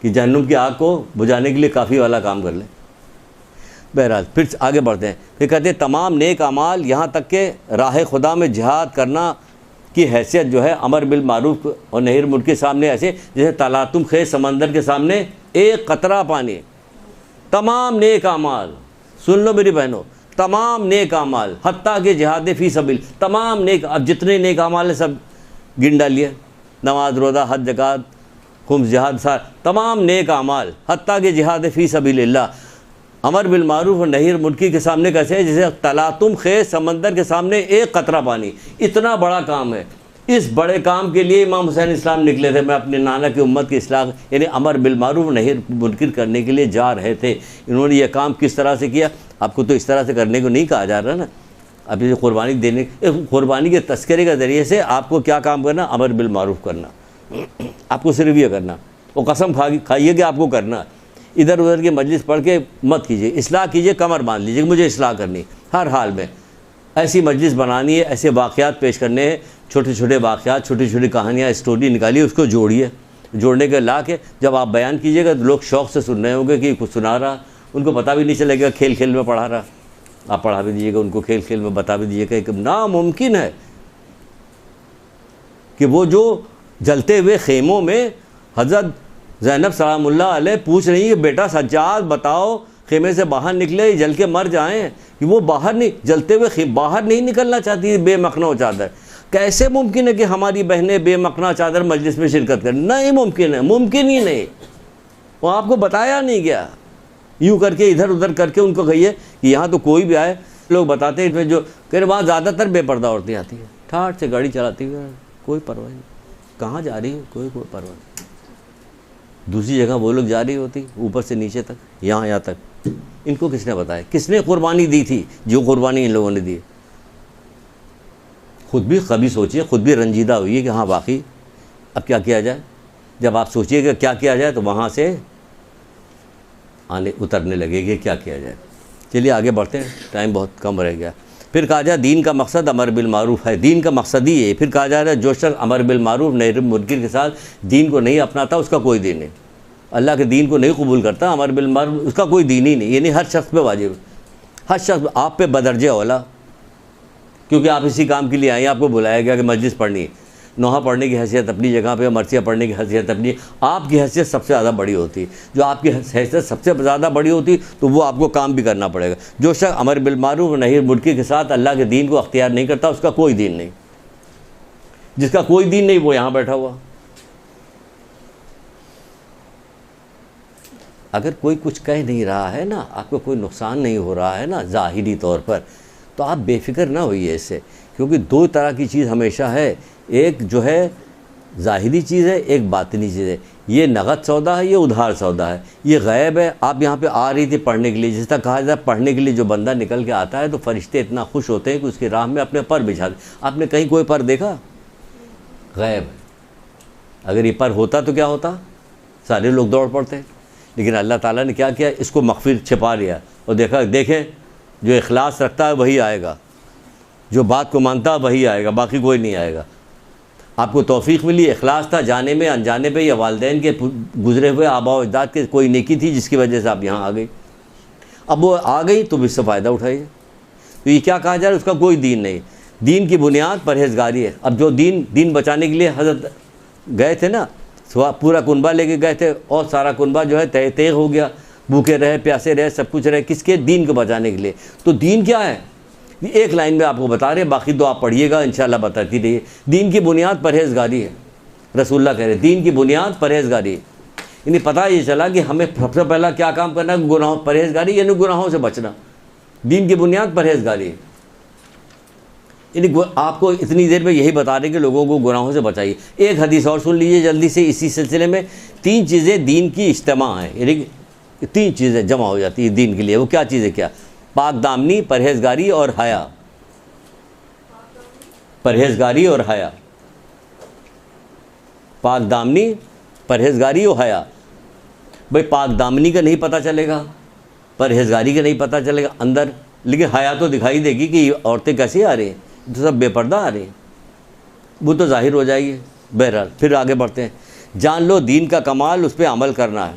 کہ جہنم کی آگ کو بجھانے کے لیے کافی والا کام کر لیں. بہرحال پھر آگے بڑھتے ہیں. پھر کہتے ہیں تمام نیک اعمال یہاں تک کہ راہ خدا میں جہاد کرنا کی حیثیت جو ہے امر بالمعروف اور نہی عن المنکر کے سامنے ایسے جیسے تلاطم خیز سمندر کے سامنے ایک قطرہ پانی. تمام نیک اعمال, سن لو میری بہنوں, تمام نیک اعمال حتیٰ کہ جہاد فی سبیل, تمام نیک, اب جتنے نیک اعمال ہیں سب گن ڈالیے, نماز روزہ حج زکوٰۃ خمس جہاد تمام نیک اعمال حتیٰ کہ جہاد فی سبیل اللہ امر بالمعروف اور نہی عن المنکر کے سامنے کیسے ہے جیسے تلاطم خیز سمندر کے سامنے ایک قطرہ پانی. اتنا بڑا کام ہے. اس بڑے کام کے لیے امام حسین اسلام نکلے تھے. میں اپنے نانا کی امت کی اصلاح یعنی امر بالمعروف اور نہی عن المنکر کرنے کے لیے جا رہے تھے. انہوں نے یہ کام کس طرح سے کیا؟ آپ کو تو اس طرح سے کرنے کو نہیں کہا جا رہا نا. اب یہ قربانی کے تذکرے کے ذریعے سے آپ کو کیا کام کرنا؟ امر بالمعروف کرنا. آپ کو صرف یہ کرنا, وہ قسم کھائیے کہ آپ کو کرنا. ادھر ادھر کی مجلس پڑھ کے مت کیجیے, اصلاح کیجیے, کمر باندھ لیجیے کہ مجھے اصلاح کرنی. ہر حال میں ایسی مجلس بنانی ہے, ایسے واقعات پیش کرنے ہیں, چھوٹے چھوٹے واقعات, چھوٹی چھوٹی کہانیاں, اسٹوری نکالیے, اس کو جوڑیے. جوڑنے کے لا کے جب آپ بیان کیجیے گا تو لوگ شوق سے سن رہے ہوں گے کہ کچھ سنا رہا, ان کو پتہ بھی نہیں چلے گا کھیل کھیل میں پڑھا رہا. آپ پڑھا بھی دیجیے گا ان کو, کھیل کھیل میں بتا بھی دیجیے گا. کہ ناممکن ہے کہ وہ جو جلتے ہوئے خیموں میں حضرت زینب سلام اللہ علیہ پوچھ رہی ہے بیٹا سجاد بتاؤ خیمے سے باہر نکلے جل کے مر جائیں, کہ وہ باہر نہیں, جلتے ہوئے باہر نہیں نکلنا چاہتی بے مخنہ چادر. کیسے ممکن ہے کہ ہماری بہنیں بے مخنہ چادر مجلس میں شرکت کریں؟ نہیں ممکن ہے, ممکن ہی نہیں. وہ آپ کو بتایا نہیں گیا. یوں کر کے ادھر ادھر کر کے ان کو کہیے کہ یہاں تو کوئی بھی آئے, لوگ بتاتے ہیں جو کہ وہاں زیادہ تر بے پردہ عورتیں آتی ہیں, ٹھاٹھ سے گاڑی چلاتی ہوئے, کوئی پرواہ نہیں, کہاں جا رہی ہے کوئی پرواہ نہیں. دوسری جگہ وہ لوگ جا رہی ہوتی اوپر سے نیچے تک, یہاں تک. ان کو کس نے بتایا؟ کس نے قربانی دی تھی جو قربانی ان لوگوں نے دی؟ خود بھی کبھی سوچیے, خود بھی رنجیدہ ہوئیے کہ ہاں واقعی اب کیا کیا جائے. جب آپ سوچیے کہ کیا کیا جائے تو وہاں سے اترنے لگے گی کیا کیا جائے. چلیے آگے بڑھتے ہیں, ٹائم بہت کم رہ گیا. پھر کہا جائے دین کا مقصد امر بالمعروف ہے. دین کا مقصد ہی ہے. پھر کہا جا رہا ہے جو شخص امر بالمعروف نہی عن المنکر کے ساتھ دین کو نہیں اپناتا اس کا کوئی دین نہیں. اللہ کے دین کو نہیں قبول کرتا, امر بالمعروف اس کا کوئی دین ہی نہیں. یعنی ہر شخص پہ واجب, ہر شخص آپ پہ بدرجہ اولا, کیونکہ آپ اسی کام کے لیے آئیں. آپ کو بلایا گیا کہ مجلس پڑھنی ہے. نوحہ پڑھنے کی حیثیت اپنی جگہ پہ, مرثیہ پڑھنے کی حیثیت اپنی. آپ کی حیثیت سب سے زیادہ بڑی ہوتی ہے. جو آپ کی حیثیت سب سے زیادہ بڑی ہوتی تو وہ آپ کو کام بھی کرنا پڑے گا. جو شخص امر بالمعروف اور نہی عن المنکر کے ساتھ اللہ کے دین کو اختیار نہیں کرتا اس کا کوئی دین نہیں. جس کا کوئی دین نہیں وہ یہاں بیٹھا ہوا. اگر کوئی کچھ کہہ نہیں رہا ہے نا, آپ کو کوئی نقصان نہیں ہو رہا ہے نا ظاہری طور پر, تو آپ بے فکر نہ ہوئیے اس سے. کیونکہ دو طرح کی چیز ہمیشہ ہے, ایک جو ہے ظاہری چیز ہے, ایک باطنی چیز ہے. یہ نقد سودا ہے, یہ ادھار سودا ہے, یہ غیب ہے. آپ یہاں پہ آ رہی تھی پڑھنے کے لیے, جس طرح کہا جاتا ہے پڑھنے کے لیے جو بندہ نکل کے آتا ہے تو فرشتے اتنا خوش ہوتے ہیں کہ اس کی راہ میں اپنے پر بچھا دیں. آپ نے کہیں کوئی پر دیکھا؟ غیب. اگر یہ پر ہوتا تو کیا ہوتا؟ سارے لوگ دوڑ پڑتے. لیکن اللہ تعالیٰ نے کیا کیا, اس کو مخفی چھپا لیا اور دیکھیں جو اخلاص رکھتا ہے وہی آئے گا, جو بات کو مانتا ہے وہی آئے گا, باقی کوئی نہیں آئے گا. آپ کو توفیق ملی، اخلاص تھا جانے میں انجانے پہ، یا والدین کے گزرے ہوئے آباء و اجداد کے کوئی نیکی تھی جس کی وجہ سے آپ یہاں آ گئی. اب وہ آ گئی تو اس سے فائدہ اٹھائیے. تو یہ کیا کہا جا رہا ہے؟ اس کا کوئی دین نہیں. دین کی بنیاد پرہیزگاری ہے. اب جو دین بچانے کے لیے حضرت گئے تھے نا، پورا کنبہ لے کے گئے تھے اور سارا کنبہ جو ہے تیغ ہو گیا، بھوکے رہے پیاسے رہے سب کچھ رہے، کس کے؟ دین کو بچانے کے لیے. تو دین کیا ہے؟ ایک لائن میں آپ کو بتا رہے ہیں، باقی تو آپ پڑھیے گا انشاءاللہ بتاتی رہیے. دین کی بنیاد پرہیزگاری ہے. رسول اللہ کہہ رہے ہیں دین کی بنیاد پرہیزگاری ہے. یعنی پتہ یہ چلا کہ ہمیں سب سے پہلا کیا کام کرنا ہے؟ گناہوں پرہیزگاری، یعنی گناہوں سے بچنا. دین کی بنیاد پرہیزگاری ہے. یعنی آپ کو اتنی دیر میں یہی بتا رہے ہیں کہ لوگوں کو گناہوں سے بچائیے. ایک حدیث اور سن لیجیے جلدی سے اسی سلسلے میں. 3 چیزیں دین کی اجتماع ہیں، یعنی 3 چیزیں جمع ہو جاتی ہیں دین کے لیے. وہ کیا چیزیں؟ کیا؟ پاک دامنی، پرہیزگاری اور حیا. پرہیزگاری اور حیا. پاک دامنی، پرہیزگاری اور حیا. بھائی پاک دامنی کا نہیں پتہ چلے گا، پرہیزگاری کا نہیں پتہ چلے گا اندر، لیکن حیا تو دکھائی دے گی کہ یہ عورتیں کیسی آ رہی ہیں، تو سب بے پردہ آ رہی ہیں، وہ تو ظاہر ہو جائے گی. بہرحال پھر آگے بڑھتے ہیں. جان لو دین کا کمال اس پہ عمل کرنا ہے.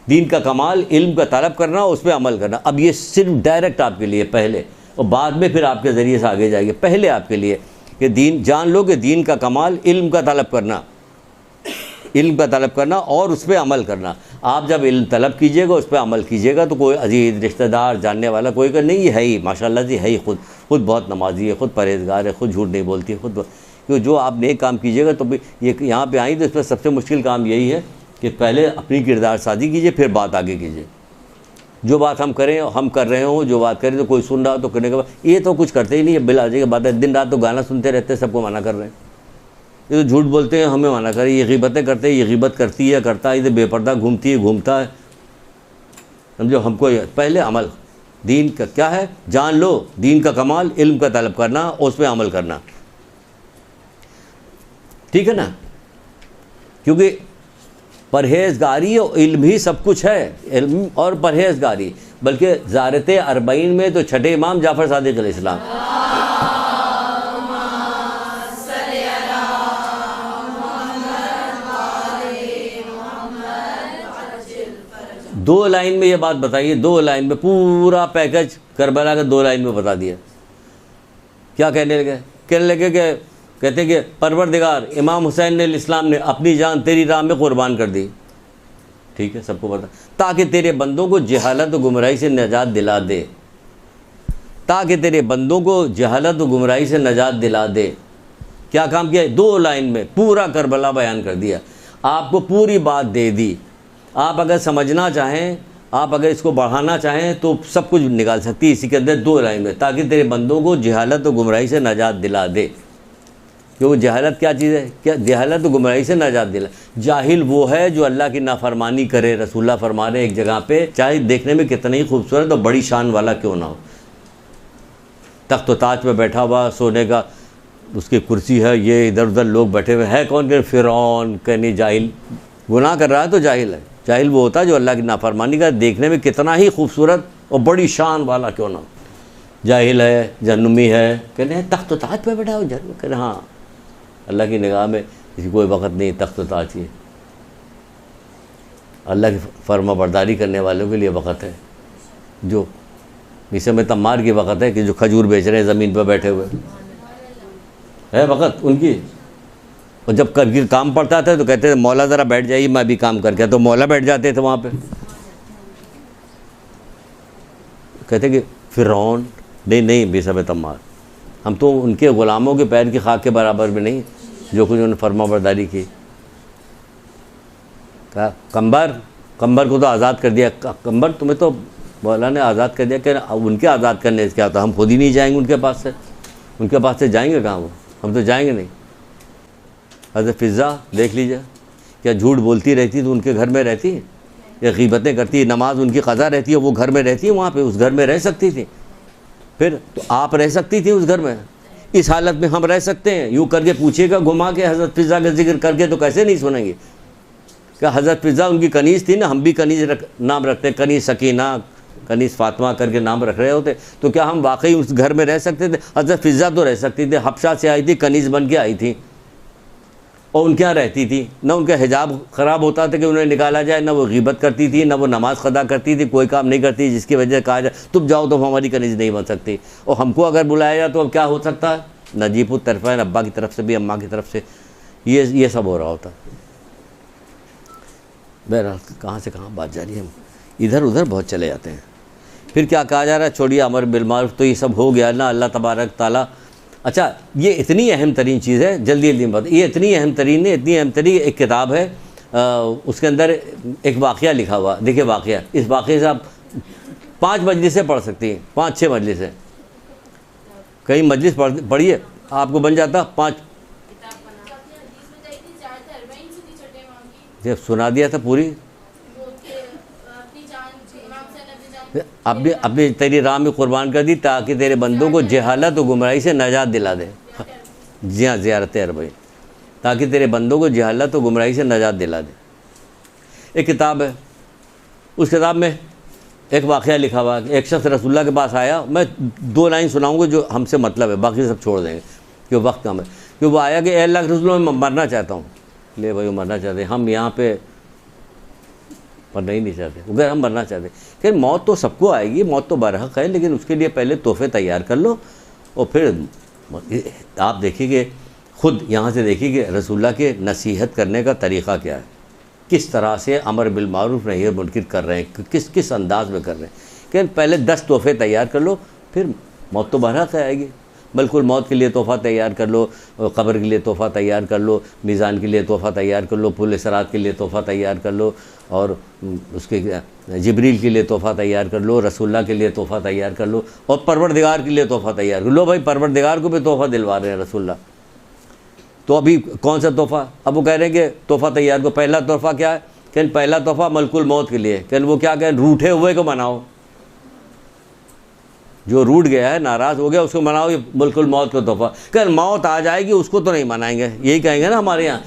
دین کا کمال علم کا طلب کرنا، اس پہ عمل کرنا. اب یہ صرف ڈائریکٹ آپ کے لیے پہلے، اور بعد میں پھر آپ کے ذریعے سے آگے جائے گی. پہلے آپ کے لیے کہ دین جان لو کہ دین کا کمال علم کا طلب کرنا، علم کا طلب کرنا اور اس پہ عمل کرنا. آپ جب علم طلب کیجئے گا، اس پہ عمل کیجئے گا، تو کوئی عزیز رشتہ دار جاننے والا کوئی کہ نہیں یہ ہے ہی ماشاءاللہ جی، ہے ہی خود بہت نمازی ہے، خود پرہیزگار ہے، خود جھوٹ نہیں بولتی ہے، کیوں جو آپ نیک کام کیجئے گا. تو یہ یہاں پہ آئیں تو اس پہ سب سے مشکل کام یہی ہے کہ پہلے اپنی کردار سازی کیجئے، پھر بات آگے کیجئے. جو بات ہم کریں، ہم کر رہے ہوں، جو بات کریں تو کوئی سن رہا ہو تو کرنے کے بعد یہ تو کچھ کرتے ہی نہیں ہے، بلا جی کی بات ہے. دن رات تو گانا سنتے رہتے ہیں، سب کو منع کر رہے ہیں. یہ تو جھوٹ بولتے ہیں، ہمیں منع کریں. یہ غیبتیں کرتے ہیں، یہ غیبت کرتی ہے، کرتا ہے، یہ بے پردہ گھومتی ہے، گھومتا ہے. سمجھو ہم کو پہلے عمل دین کا کیا ہے؟ جان لو دین کا کمال علم کا طلب کرنا، اس پہ عمل کرنا. ٹھیک ہے نا؟ کیونکہ پرہیزگاری اور علم ہی سب کچھ ہے، علم اور پرہیزگاری. بلکہ زیارت 40 میں تو چھٹے امام جعفر صادق علیہ السلام، دو لائن میں یہ بات بتائیے، 2 لائن میں پورا پیکج کربلا کا 2 لائن میں بتا دیا. کیا کہنے لگے؟ کہنے لگے کہ کہتے ہیں کہ پروردگار امام حسین علیہ السلام نے اپنی جان تیری راہ میں قربان کر دی. ٹھیک ہے، سب کو پتا، تاکہ تیرے بندوں کو جہالت و گمراہی سے نجات دلا دے. تاکہ تیرے بندوں کو جہالت و گمراہی سے نجات دلا دے. کیا کام کیا؟ 2 لائن میں پورا کربلا بیان کر دیا. آپ کو پوری بات دے دی. آپ اگر سمجھنا چاہیں، آپ اگر اس کو بڑھانا چاہیں تو سب کچھ نکال سکتی اسی کے اندر 2 لائن میں. تاکہ تیرے بندوں کو جہالت و گمراہی سے نجات دلا دے. کیونکہ جہالت کیا چیز ہے؟ کیا جہالت و گمراہی سے نجات دلا. جاہل وہ ہے جو اللہ کی نافرمانی کرے. رسول اللہ فرما رہے ہیں ایک جگہ پہ، چاہے دیکھنے میں کتنا ہی خوبصورت اور بڑی شان والا کیوں نہ ہو، تخت و تاج پہ بیٹھا ہوا، سونے کا اس کی کرسی ہے، یہ ادھر ادھر لوگ بیٹھے ہوئے، ہے کون کہ فرعون. کہنی جاہل گناہ کر رہا ہے تو جاہل ہے. جاہل وہ ہوتا ہے جو اللہ کی نافرمانی کا دیکھنے میں کتنا ہی خوبصورت اور بڑی شان والا کیوں نہ ہو. جاہل ہے، جہنمی ہے. کہنے ہیں تخت و تاج پہ بیٹھا ہو جہنم. کہنے ہاں، اللہ کی نگاہ میں کسی کوئی وقت نہیں تخت و تاج کی. اللہ کی فرما برداری کرنے والوں کے لیے وقت ہے. جو اس میں تمار کی وقت ہے کہ جو کھجور بیچ رہے ہیں زمین پہ بیٹھے ہوئے، ہے وقت ان کی. اور جب کام پڑتا تھا تو کہتے تھے مولا ذرا بیٹھ جائیے میں بھی کام کر کے، تو مولا بیٹھ جاتے تھے وہاں پہ. کہتے کہ فرعون نہیں بیسب تمار، ہم تو ان کے غلاموں کے پیر کی خاک کے برابر بھی نہیں جو کچھ انہوں نے فرما برداری کی. کہا کمبر کو تو آزاد کر دیا. کمبر تمہیں تو مولا نے آزاد کر دیا. کہ ان کے آزاد کرنے سے کیا ہوتا، ہم خود ہی نہیں جائیں گے ان کے پاس سے. ان کے پاس سے جائیں گے کہاں وہ؟ ہم تو جائیں گے نہیں. حضرت فضا دیکھ لیجیے، کیا جھوٹ بولتی رہتی تو ان کے گھر میں رہتی ہے، یا غیبتیں کرتی، نماز ان کی قضا رہتی ہے، وہ گھر میں رہتی ہے، وہاں پہ اس گھر میں رہ سکتی تھی. پھر تو آپ رہ سکتی تھی اس گھر میں. اس حالت میں ہم رہ سکتے ہیں؟ یوں کر کے پوچھیے گا گھما کے حضرت فضا کا ذکر کر کے تو کیسے نہیں سنیں گے. کہ حضرت فضا ان کی کنیز تھی نا، ہم بھی کنیز نام رکھتے ہیں، کنیز سکینہ، کنیز فاطمہ کر کے نام رکھ رہے ہوتے. تو کیا ہم واقعی اس گھر میں رہ سکتے تھے؟ حضرت فضا تو رہ سکتی تھی، حبشہ سے آئی تھی، کنیز بن کے آئی تھی. اور ان کے یہاں رہتی تھی، نہ ان کا حجاب خراب ہوتا تھا کہ انہیں نکالا جائے، نہ وہ غیبت کرتی تھی، نہ وہ نماز قضا کرتی تھی، کوئی کام نہیں کرتی جس کی وجہ سے کہا جائے تم جاؤ تو ہماری کنیز نہیں بن سکتی۔ اور ہم کو اگر بلایا جائے تو اب کیا ہو سکتا ہے، نجیب الطرفین، ابا کی طرف سے بھی اماں کی طرف سے، یہ سب ہو رہا ہوتا۔ بہرحال کہاں سے کہاں بات جاری ہے، ہم ادھر ادھر بہت چلے جاتے ہیں۔ پھر کیا کہا جا رہا ہے، چھوڑیے امر بالمعروف، تو یہ سب ہو گیا نا، اللہ تبارک تعالیٰ۔ اچھا یہ اتنی اہم ترین چیز ہے، جلدی جلدی بات، یہ اتنی اہم ترین ہے، اتنی اہم ترین ایک کتاب ہے، اس کے اندر ایک واقعہ لکھا ہوا، دیکھیے واقعہ، اس واقعے سے آپ 5 مجلسیں پڑھ سکتی ہیں، 5-6 مجلسیں، کہیں مجلس پڑھیے آپ کو بن جاتا 5۔ جب سنا دیا تھا پوری، اپنی تیری راہ میں قربان کر دی تاکہ تیرے بندوں کو جہالت و گمراہی سے نجات دلا دے۔ جی ہاں، زیارت اربعین، تاکہ تیرے بندوں کو جہالت و گمراہی سے نجات دلا دے۔ ایک کتاب ہے، اس کتاب میں ایک واقعہ لکھا ہوا کہ ایک شخص رسول اللہ کے پاس آیا، میں 2 لائن سناؤں گا جو ہم سے مطلب ہے، باقی سب چھوڑ دیں گے کہ وقت کم ہے۔ کہ وہ آیا کہ اے اللہ کے رسول، میں مرنا چاہتا ہوں۔ لے بھائی مرنا چاہتے ہیں، ہم یہاں پہ مرنا ہی نہیں چاہتے، اگر ہم مرنا چاہتے ہیں کہ موت تو سب کو آئے گی، موت تو برحق ہے، لیکن اس کے لیے پہلے تحفے تیار کر لو، اور پھر آپ دیکھیے کہ خود یہاں سے دیکھیے کہ رسول اللہ کے نصیحت کرنے کا طریقہ کیا ہے، کس طرح سے امر بالمعروف نہی منکر کر رہے ہیں، کس انداز میں کر رہے ہیں کہ پہلے 10 تحفے تیار کر لو، پھر موت تو برحق آئے گی۔ ملک الموت کے لیے تحفہ تیار کر لو، قبر کے لیے تحفہ تیار کر لو، میزان کے لیے تحفہ تیار کر لو، پل صراط کے لیے تحفہ تیار کر لو، اور اس کے جبریل کے لیے تحفہ تیار کر لو، رسول اللہ کے لیے تحفہ تیار کر لو، اور پروردگار کے لیے تحفہ تیار کر لو۔ بھائی پروردگار کو بھی تحفہ دلوا رہے ہیں رسول اللہ، تو ابھی کون سا تحفہ؟ اب وہ کہہ رہے ہیں کہ تحفہ تیار کو، پہلا تحفہ کیا ہے کہ پہلا تحفہ ملک الموت کے لیے، کہ وہ کیا کہیں، روٹھے ہوئے کو مناؤ، جو روٹ گیا ہے، ناراض ہو گیا، اس کو مناؤ، یہ ملک الموت کا تحفہ۔ کہ موت آ جائے گی اس کو تو نہیں منائیں گے، یہی کہیں گے نا ہمارے یہاں،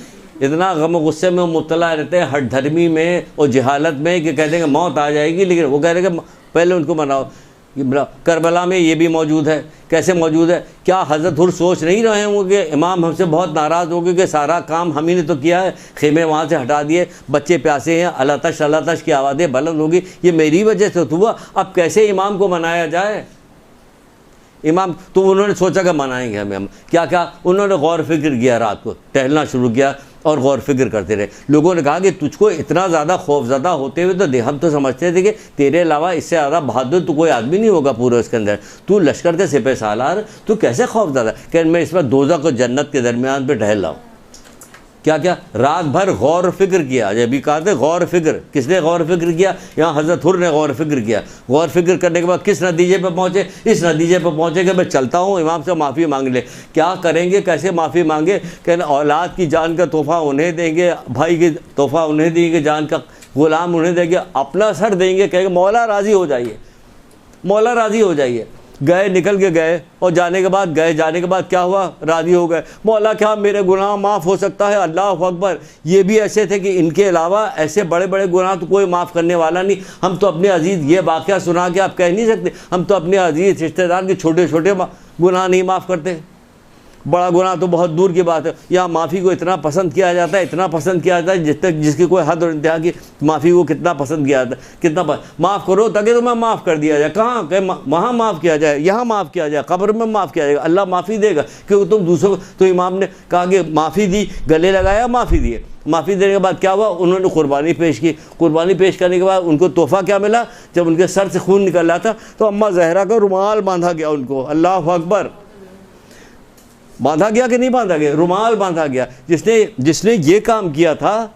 اتنا غم و غصے میں مبتلا رہتے ہیں، ہٹ دھرمی میں اور جہالت میں، کہ کہتے ہیں کہ موت آ جائے گی، لیکن وہ کہہ رہے ہیں کہ پہلے ان کو مناؤ۔ کربلا میں یہ بھی موجود ہے، کیسے موجود ہے؟ کیا حضرت حر سوچ نہیں رہے ہوں کہ امام ہم سے بہت ناراض ہو گئے کہ سارا کام ہم ہی نے تو کیا ہے، خیمے وہاں سے ہٹا دیے، بچے پیاسے ہیں، اللہ تش کی آوازیں بلند ہوگی، یہ میری وجہ سے ہوا، اب کیسے امام کو منایا جائے؟ امام تو انہوں نے سوچا کہ منائیں گے ہمیں، کیا انہوں نے غور فکر کیا، رات کو ٹہلنا شروع کیا اور غور فکر کرتے رہے۔ لوگوں نے کہا کہ تجھ کو اتنا زیادہ خوف زدہ ہوتے ہوئے تو ہم تو سمجھتے تھے کہ تیرے علاوہ اس سے زیادہ بہادر تو کوئی آدمی نہیں ہوگا پورے اس کے اندر، تو لشکر کے سپہ سالار، تو کیسے خوف زدہ کہ میں اس میں دوزخ اور جنت کے درمیان پہ ٹہل رہا ہوں۔ کیا رات بھر غور و فکر کیا، جب بھی کہا تھا غور و فکر، کس نے غور و فکر کیا؟ یہاں حضرت حر نے غور و فکر کیا۔ غور و فکر کرنے کے بعد کس نتیجے پہ پہنچے؟ اس نتیجے پہ پہنچے کہ میں چلتا ہوں، امام سے معافی مانگ لے۔ کیا کریں گے، کیسے معافی مانگے؟ کہ اولاد کی جان کا تحفہ انہیں دیں گے، بھائی کی تحفہ انہیں دیں گے، جان کا غلام انہیں دیں گے، اپنا سر دیں گے، کہیں گے مولا راضی ہو جائیے، مولا راضی ہو جائیے۔ گئے، نکل کے گئے، اور جانے کے بعد کیا ہوا؟ راضی ہو گئے۔ مولا کیا میرے گناہ معاف ہو سکتا ہے؟ اللہ اکبر۔ یہ بھی ایسے تھے کہ ان کے علاوہ ایسے بڑے بڑے گناہ تو کوئی معاف کرنے والا نہیں۔ ہم تو اپنے عزیز، یہ واقعہ سنا کے آپ کہہ نہیں سکتے، ہم تو اپنے عزیز رشتہ دار کے چھوٹے چھوٹے گناہ نہیں معاف کرتے، بڑا گناہ تو بہت دور کی بات ہے۔ یہاں معافی کو اتنا پسند کیا جاتا ہے، اتنا پسند کیا جاتا ہے، جس کی کوئی حد اور انتہا کی، معافی کو کتنا پسند کیا جاتا ہے، کتنا معاف کرو تاکہ تمہیں معاف کر دیا جائے۔ کہاں کہ وہاں معاف کیا جائے، یہاں معاف کیا جائے، قبر میں معاف کیا جائے گا، اللہ معافی دے گا کیونکہ تم دوسروں کو۔ تو امام نے کہا کہ معافی دی، گلے لگایا، معافی دیے۔ معافی دینے کے بعد کیا ہوا؟ انہوں نے قربانی پیش کی۔ قربانی پیش کرنے کے بعد ان کو تحفہ کیا ملا؟ جب ان کے سر سے خون نکل رہا تھا تو اماں زہرا کا رومال باندھا گیا ان کو۔ اللہ اکبر۔ باندھا گیا کہ نہیں باندھا گیا؟ رومال باندھا گیا۔ جس نے یہ کام کیا تھا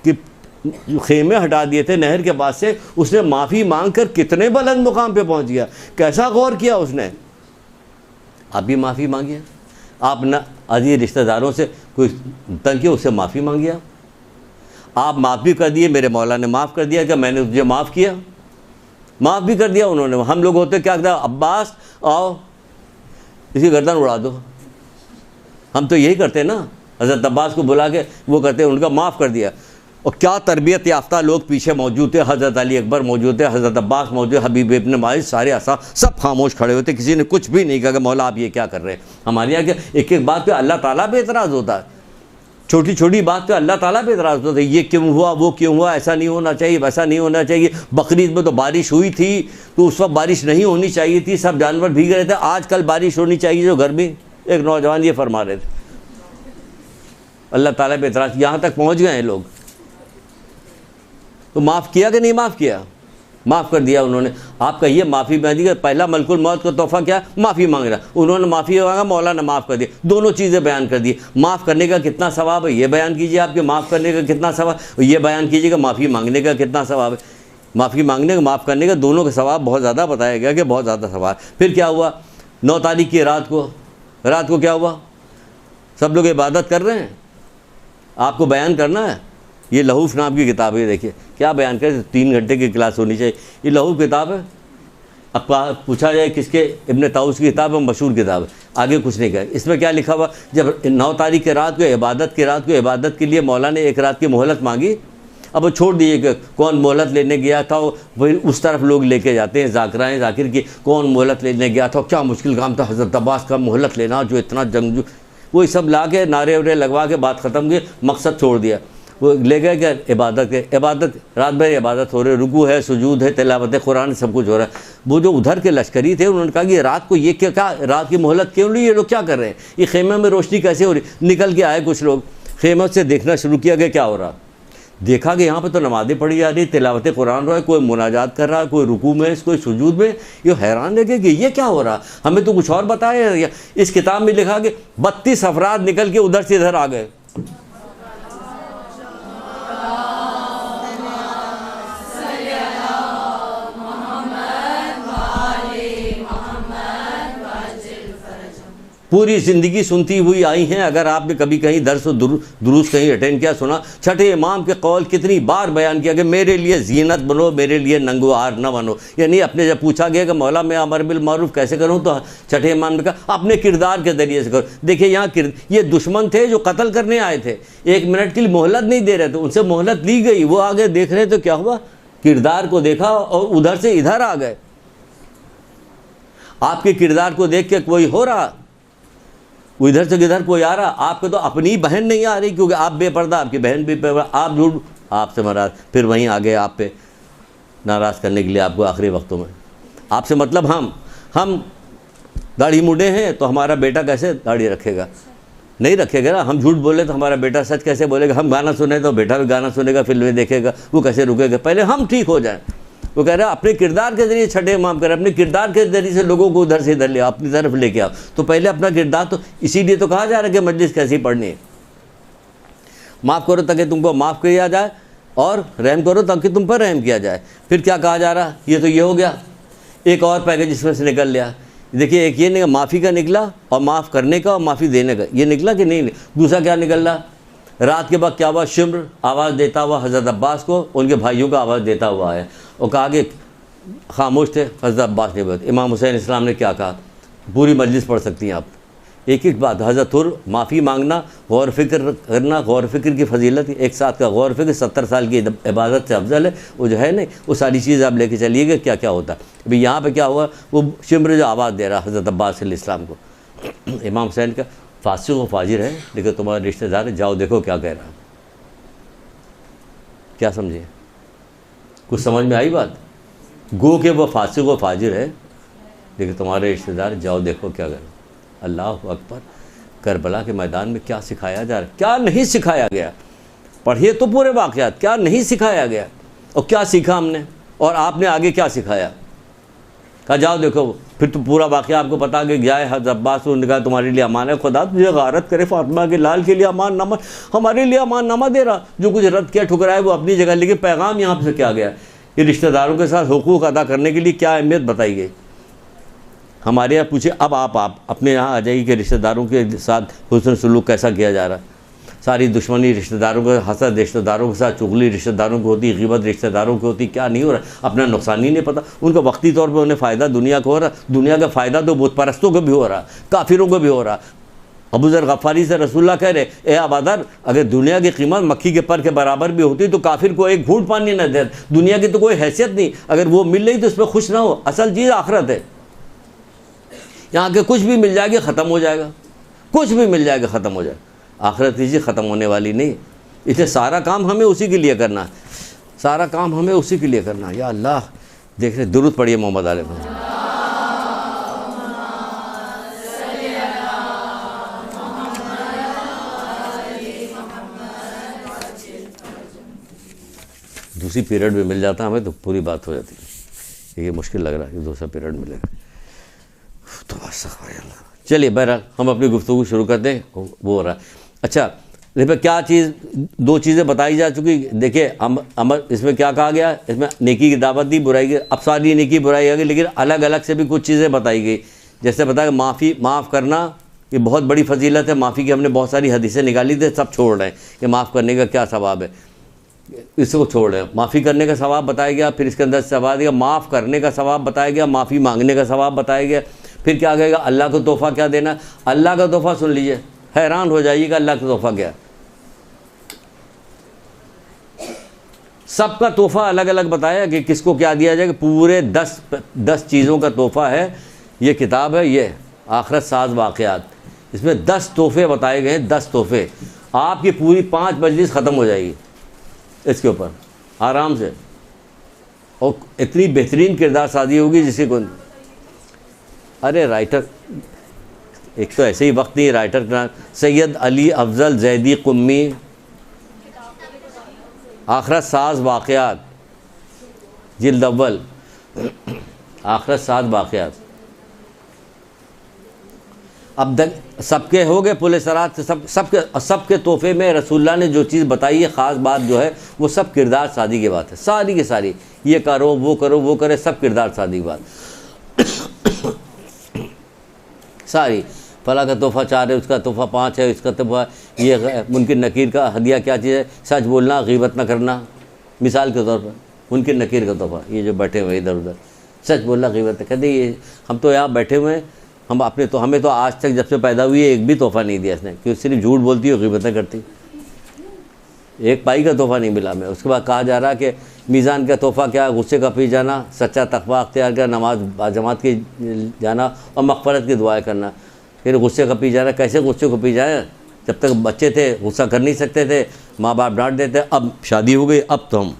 کہ خیمے ہٹا دیے تھے نہر کے پاس سے، اس نے معافی مانگ کر کتنے بلند مقام پہ پہنچ گیا، کیسا غور کیا اس نے۔ آپ بھی معافی مانگیے، آپ نہ عزیز رشتہ داروں سے کوئی تنگ کیا، اس سے معافی مانگیا، آپ معاف بھی کر دیے، میرے مولا نے معاف کر دیا کہ میں نے تجھے معاف کیا، معاف بھی کر دیا انہوں نے۔ ہم لوگ ہوتے کیا کہتے ہیں، عباس آؤ اس کی گردن اڑا دو، ہم تو یہی کرتے ہیں نا، حضرت عباس کو بلا کے وہ کرتے ہیں، ان کا معاف کر دیا۔ اور کیا تربیت یافتہ لوگ پیچھے موجود تھے، حضرت علی اکبر موجود تھے، حضرت عباس موجود، حبیب ابن مالک، سارے اصحاب سب خاموش کھڑے ہوتے، کسی نے کچھ بھی نہیں کہا کہ مولا آپ یہ کیا کر رہے ہیں۔ ہمارے یہاں کیا ایک ایک بات پہ اللہ تعالیٰ پہ اعتراض ہوتا ہے، چھوٹی چھوٹی بات پہ اللہ تعالیٰ پہ اعتراض ہوتا ہے، یہ کیوں ہوا، وہ کیوں ہوا، ایسا نہیں ہونا چاہیے، ویسا نہیں ہونا چاہیے۔ بقرعید میں تو بارش ہوئی تھی تو اس وقت بارش نہیں ہونی چاہیے تھی، سب جانور بھیگ رہے تھے، آج کل بارش ہونی چاہیے جو گرمی۔ ایک نوجوان یہ فرما رہے تھے، اللہ تعالیٰ پہ اعتراض، یہاں تک پہنچ گئے ہیں لوگ۔ تو معاف کیا کہ نہیں معاف کیا؟ معاف کر دیا انہوں نے۔ آپ کا یہ معافی مانگی کہ پہلا ملک الموت کا تحفہ کیا؟ معافی مانگ رہا، انہوں نے معافی مانگا، مولا نے معاف کر دیا، دونوں چیزیں بیان کر دی۔ معاف کرنے کا کتنا ثواب ہے یہ بیان کیجیے، آپ کے معاف کرنے کا کتنا ثواب، یہ بیان کیجیے کہ معافی مانگنے کا کتنا ثواب ہے۔ معافی مانگنے کا، معاف کرنے کا، دونوں کا ثواب بہت زیادہ بتایا گیا کہ بہت زیادہ ثواب۔ پھر کیا ہوا 9 تاریخ کی رات کو کیا ہوا؟ سب لوگ عبادت کر رہے ہیں، آپ کو بیان کرنا ہے۔ یہ لہوف نام کی کتاب ہے، دیکھیے کیا بیان کرے، 3 گھنٹے کی کلاس ہونی چاہیے۔ یہ لہوف کتاب ہے، اب پوچھا جائے کس کے؟ ابن طاؤس کی کتاب ہے، مشہور کتاب ہے، آگے کچھ نہیں کہا۔ اس میں کیا لکھا ہوا؟ جب 9 تاریخ کی رات کو عبادت کی رات کو عبادت کے لیے مولا نے 1 رات کی مہلت مانگی، اب وہ چھوڑ دیجیے کہ کون مہلت لینے گیا تھا، وہی اس طرف لوگ لے کے جاتے ہیں ذاکرائیں ذاکر کی، کون مہلت لینے گیا تھا، کیا مشکل کام تھا حضرت عباس کا مہلت لینا جو اتنا جنگجو، وہی سب لا کے نعرے وعرے لگوا کے بات ختم کی، مقصد چھوڑ دیا۔ وہ لے گئے کہ عبادت رات بھر عبادت ہو رہی، رکوع ہے، سجود ہے، تلاوت قرآن، سب کچھ ہو رہا ہے۔ وہ جو ادھر کے لشکری تھے انہوں نے کہا کہ رات کو یہ کیا رات کی مہلت کیوں لی، یہ لوگ کیا کر رہے ہیں، یہ خیمے میں روشنی کیسے ہو رہی؟ نکل کے آئے کچھ لوگ، خیمے سے دیکھنا شروع کیا کہ کیا ہو رہا، دیکھا کہ یہاں پہ تو نمازیں پڑھی جا رہی، تلاوت قرآن رہا ہے، کوئی مناجات کر رہا ہے، کوئی رکوع میں، کوئی سجود میں۔ یہ حیران رہ گئے کہ یہ کیا ہو رہا، ہمیں تو کچھ اور بتایا۔ اس کتاب میں لکھا کہ 32 افراد نکل کے ادھر سے ادھر آ گئے۔ پوری زندگی سنتی ہوئی آئی ہیں، اگر آپ نے کبھی کہیں درس و دروس کہیں اٹینڈ کیا، سنا، چھٹے امام کے قول کتنی بار بیان کیا کہ میرے لیے زینت بنو، میرے لیے ننگوار نہ بنو۔ یعنی اپنے جب پوچھا گیا کہ مولا میں امر بالمعروف کیسے کروں، تو چھٹے امام نے کہا اپنے کردار کے ذریعے سے کرو۔ دیکھیے یہاں یہ دشمن تھے جو قتل کرنے آئے تھے، 1 منٹ کے لیے مہلت نہیں دے رہے تھے، ان سے مہلت لی گئی، وہ آگے دیکھ رہے تو کیا ہوا، کردار کو دیکھا اور ادھر سے ادھر آ گئے۔ آپ کے کردار کو دیکھ کے کوئی ہو رہا، وہ ادھر سے ادھر کوئی آ رہا، آپ کو تو اپنی بہن نہیں آ رہی کیونکہ آپ بے پردہ، آپ کی بہن بھی بے پردہ، آپ جھوٹ، آپ سے ناراض، پھر وہیں آگے آپ پہ ناراض کرنے کے لیے آپ کو آخری وقتوں میں۔ آپ سے مطلب ہم داڑھی مڈے ہیں تو ہمارا بیٹا کیسے داڑھی رکھے گا، نہیں رکھے گا نا۔ ہم جھوٹ بولے تو ہمارا بیٹا سچ کیسے بولے گا، ہم گانا سنے تو بیٹا بھی گانا سنے گا، فلمیں دیکھے گا، وہ کیسے رکے گا، پہلے ہم ٹھیک ہو جائیں۔ وہ کہہ رہا ہے اپنے کردار کے ذریعے چھٹے امام کرے، اپنے کردار کے ذریعے سے لوگوں کو ادھر سے ادھر لے آؤ، اپنی طرف لے کے آؤ۔ تو پہلے اپنا کردار، تو اسی لیے تو کہا جا رہا ہے کہ مجلس کیسی پڑھنی ہے، معاف کرو تاکہ تم کو معاف کیا جائے، اور رحم کرو تاکہ تم پر رحم کیا جائے۔ پھر کیا کہا جا رہا، یہ تو یہ ہو گیا، ایک اور پیکج اس میں سے نکل لیا۔ دیکھیے ایک یہ نہیں، معافی کا نکلا، اور معاف کرنے کا اور معافی دینے کا یہ نکلا کہ نہیں۔ دوسرا کیا نکل رہا، رات کے وقت کیا ہوا، شمر آواز دیتا ہوا حضرت عباس کو ان کے بھائیوں کا آواز دیتا ہوا آیا، اور کہا کہ خاموش تھے حضرت عباس نے بات۔ امام حسین اسلام نے کیا کہا، پوری مجلس پڑھ سکتی ہیں آپ، ایک ایک بات۔ حضرت معافی مانگنا، غور فکر کرنا، غور فکر کی فضیلت، ایک ساتھ کا غور فکر 70 سال کی عبادت سے افضل ہے، وہ جو ہے نہیں، وہ ساری چیز آپ لے کے چلیے گا کیا کیا ہوتا ہے۔ ابھی یہاں پہ کیا ہوا، وہ شمر جو آواز دے رہا حضرت عباس علیہ السلام کو، امام حسین کا فاسق و فاجر ہے لیکن تمہارا رشتہ دار ہے، جاؤ دیکھو کیا کہہ رہا ہے، کیا سمجھے، کچھ سمجھ میں آئی بات؟ گو کہ وہ فاسق و فاجر ہے لیکن تمہارے رشتہ دار، جاؤ دیکھو کیا کریں۔ اللہ اکبر، کربلا کے میدان میں کیا سکھایا جا رہا ہے، کیا نہیں سکھایا گیا، پڑھیے تو پورے واقعات، کیا نہیں سکھایا گیا، اور کیا سیکھا ہم نے، اور آپ نے آگے کیا سکھایا۔ کہا جاؤ دیکھو، پھر تو پورا واقعہ آپ کو پتا کہ جائے حضرت عباس نے کہا تمہارے لیے امان ہے، خدا تجھے غارت کرے فاطمہ کے لال کے لیے امان نامہ، ہمارے لیے امان نامہ دے رہا، جو کچھ رد کیا ٹھکرائے وہ اپنی جگہ، لیکن پیغام یہاں سے کیا گیا، یہ رشتہ داروں کے ساتھ حقوق ادا کرنے کے لیے کیا اہمیت بتائی گئی۔ ہمارے یہاں پوچھے، اب آپ اپنے یہاں آ جائیے کہ رشتہ داروں کے ساتھ حسن سلوک کیسا کیا جا رہا ہے۔ ساری دشمنی رشتہ داروں کو، حسد رشتہ داروں کے ساتھ، چغلی رشتہ داروں کو ہوتی، غیبت رشتہ داروں کی ہوتی، کیا نہیں ہو رہا، اپنا نقصان ہی نہیں پتہ، ان کا وقتی طور پہ انہیں فائدہ دنیا کو ہو رہا، دنیا کا فائدہ تو بت پرستوں کو بھی ہو رہا، کافروں کو بھی ہو رہا، ابو ذر غفاری سے رسول اللہ کہہ رہے اے ابادر اگر دنیا کی قیمت مکھی کے پر کے برابر بھی ہوتی تو کافر کو ایک گھونٹ پانی نہ دے. دنیا کی تو کوئی حیثیت نہیں, اگر وہ مل رہی تو اس پہ خوش نہ ہو. اصل چیز آخرت ہے. یہاں کے کچھ بھی مل جائے گا ختم ہو جائے گا, کچھ بھی مل جائے گا ختم ہو جائے گا. آخرت کی چیز ختم ہونے والی نہیں, اس لیے سارا کام ہمیں اسی کے لیے کرنا ہے, سارا کام ہمیں اسی کے لیے کرنا ہے. یا اللہ دیکھ رہے, درود پڑھیے محمد علیہ وسلم. دوسری پیریڈ بھی مل جاتا ہمیں تو پوری بات ہو جاتی ہے. یہ مشکل لگ رہا ہے کہ دوسرا پیریڈ ملے گا تو بس. چلیے بہرحال ہم اپنی گفتگو شروع کرتے ہیں, وہ ہو رہا ہے. اچھا دیکھیں کیا چیز, دو چیزیں بتائی جا چکی. دیکھیں اس میں کیا کہا گیا, اس میں نیکی کی دعوت دی, برائی کی, اب ساری نیکی برائی آ گئی, لیکن الگ الگ سے بھی کچھ چیزیں بتائی گئی. جیسے بتایا معاف کرنا یہ بہت بڑی فضیلت ہے. معافی کی ہم نے بہت ساری حدیثیں نکالی تھے, سب چھوڑ رہے ہیں کہ معاف کرنے کا کیا ثواب ہے, اس کو چھوڑ رہے ہیں. معافی کرنے کا ثواب بتایا گیا, پھر اس کے اندر ثواب دیا, معاف کرنے کا ثواب بتایا گیا, معافی مانگنے کا ثواب بتایا گیا. پھر کیا کہے گا, اللہ کو تحفہ کیا دینا. اللہ کا تحفہ سن لیجئے, حیران ہو جائیے گا اللہ کا تحفہ کیا ہے. سب کا تحفہ الگ الگ بتایا کہ کس کو کیا دیا جائے گا. پورے 10 چیزوں کا تحفہ ہے یہ کتاب ہے, یہ آخرت ساز واقعات. اس میں 10 تحفے بتائے گئے ہیں, 10 تحفے. آپ کی پوری 5 مجلس ختم ہو جائے گی اس کے اوپر آرام سے, اور اتنی بہترین کردار سازی ہوگی جسے کو. ارے رائٹر ایک تو ایسے ہی وقت نہیں, رائٹر کا سید علی افضل زیدی قمی, آخرت ساز واقعات, جلد اول, آخرت ساز واقعات. اب سب کے ہو گئے پل صراط سے, سب کے تحفے میں رسول اللہ نے جو چیز بتائی ہے خاص بات جو ہے وہ سب کردار سازی کی بات ہے. ساری کی ساری, یہ کرو وہ کرے, سب کردار سازی کی بات ساری. فلاں کا تحفہ 4 ہے, اس کا تحفہ 5 ہے, اس کا تحفہ یہ منکر نکیر کا ہدیہ کیا چیز ہے, سچ بولنا, غیبت نہ کرنا. مثال کے طور پر منکر نکیر کا تحفہ, یہ جو بیٹھے ہوئے ادھر ادھر, سچ بولنا, غیبت نہ. کہتے یہ ہم تو یہاں بیٹھے ہوئے ہیں, ہمیں تو آج تک جب سے پیدا ہوئی ہے ایک بھی تحفہ نہیں دیا اس نے, کہ صرف جھوٹ بولتی ہے, غیبتیں کرتی, ایک پائی کا تحفہ نہیں ملا ہمیں. اس کے بعد کہا جا رہا کہ میزان کا تحفہ کیا, غصے کا پی جانا, سچا تقویٰ اختیار کرنا, نماز باجماعت کی جانا, اور مغفرت کی دعائیں کرنا. پھر غصے کا پی جانا, کیسے غصے کو پی جائیں, جب تک بچے تھے غصہ کر نہیں سکتے تھے, ماں باپ ڈانٹ دیتے, اب شادی ہو گئی, اب تو ہم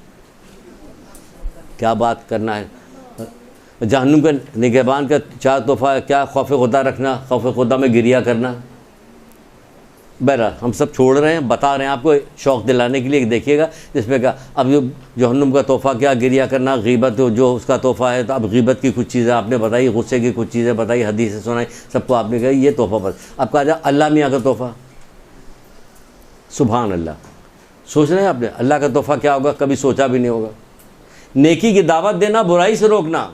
کیا بات کرنا ہے. جہنم کے نگہبان کا 4 تحفہ کیا, خوف خدا رکھنا, خوف خدا میں گریہ کرنا. بہرحال ہم سب چھوڑ رہے ہیں, بتا رہے ہیں آپ کو شوق دلانے کے لیے. دیکھیے گا جس میں کہا اب جہنم کا تحفہ کیا, گریہ کرنا, غیبت جو اس کا تحفہ ہے, تو اب غیبت کی کچھ چیزیں آپ نے بتائی, غصے کی کچھ چیزیں بتائی, حدیثیں سنائی, سب کو آپ نے کہا یہ تحفہ بس. اب کہا جائے اللہ میاں کا تحفہ, سبحان اللہ. سوچ رہے ہیں آپ نے اللہ کا تحفہ کیا ہوگا, کبھی سوچا بھی نہیں ہوگا. نیکی کی دعوت دینا, برائی سے روکنا,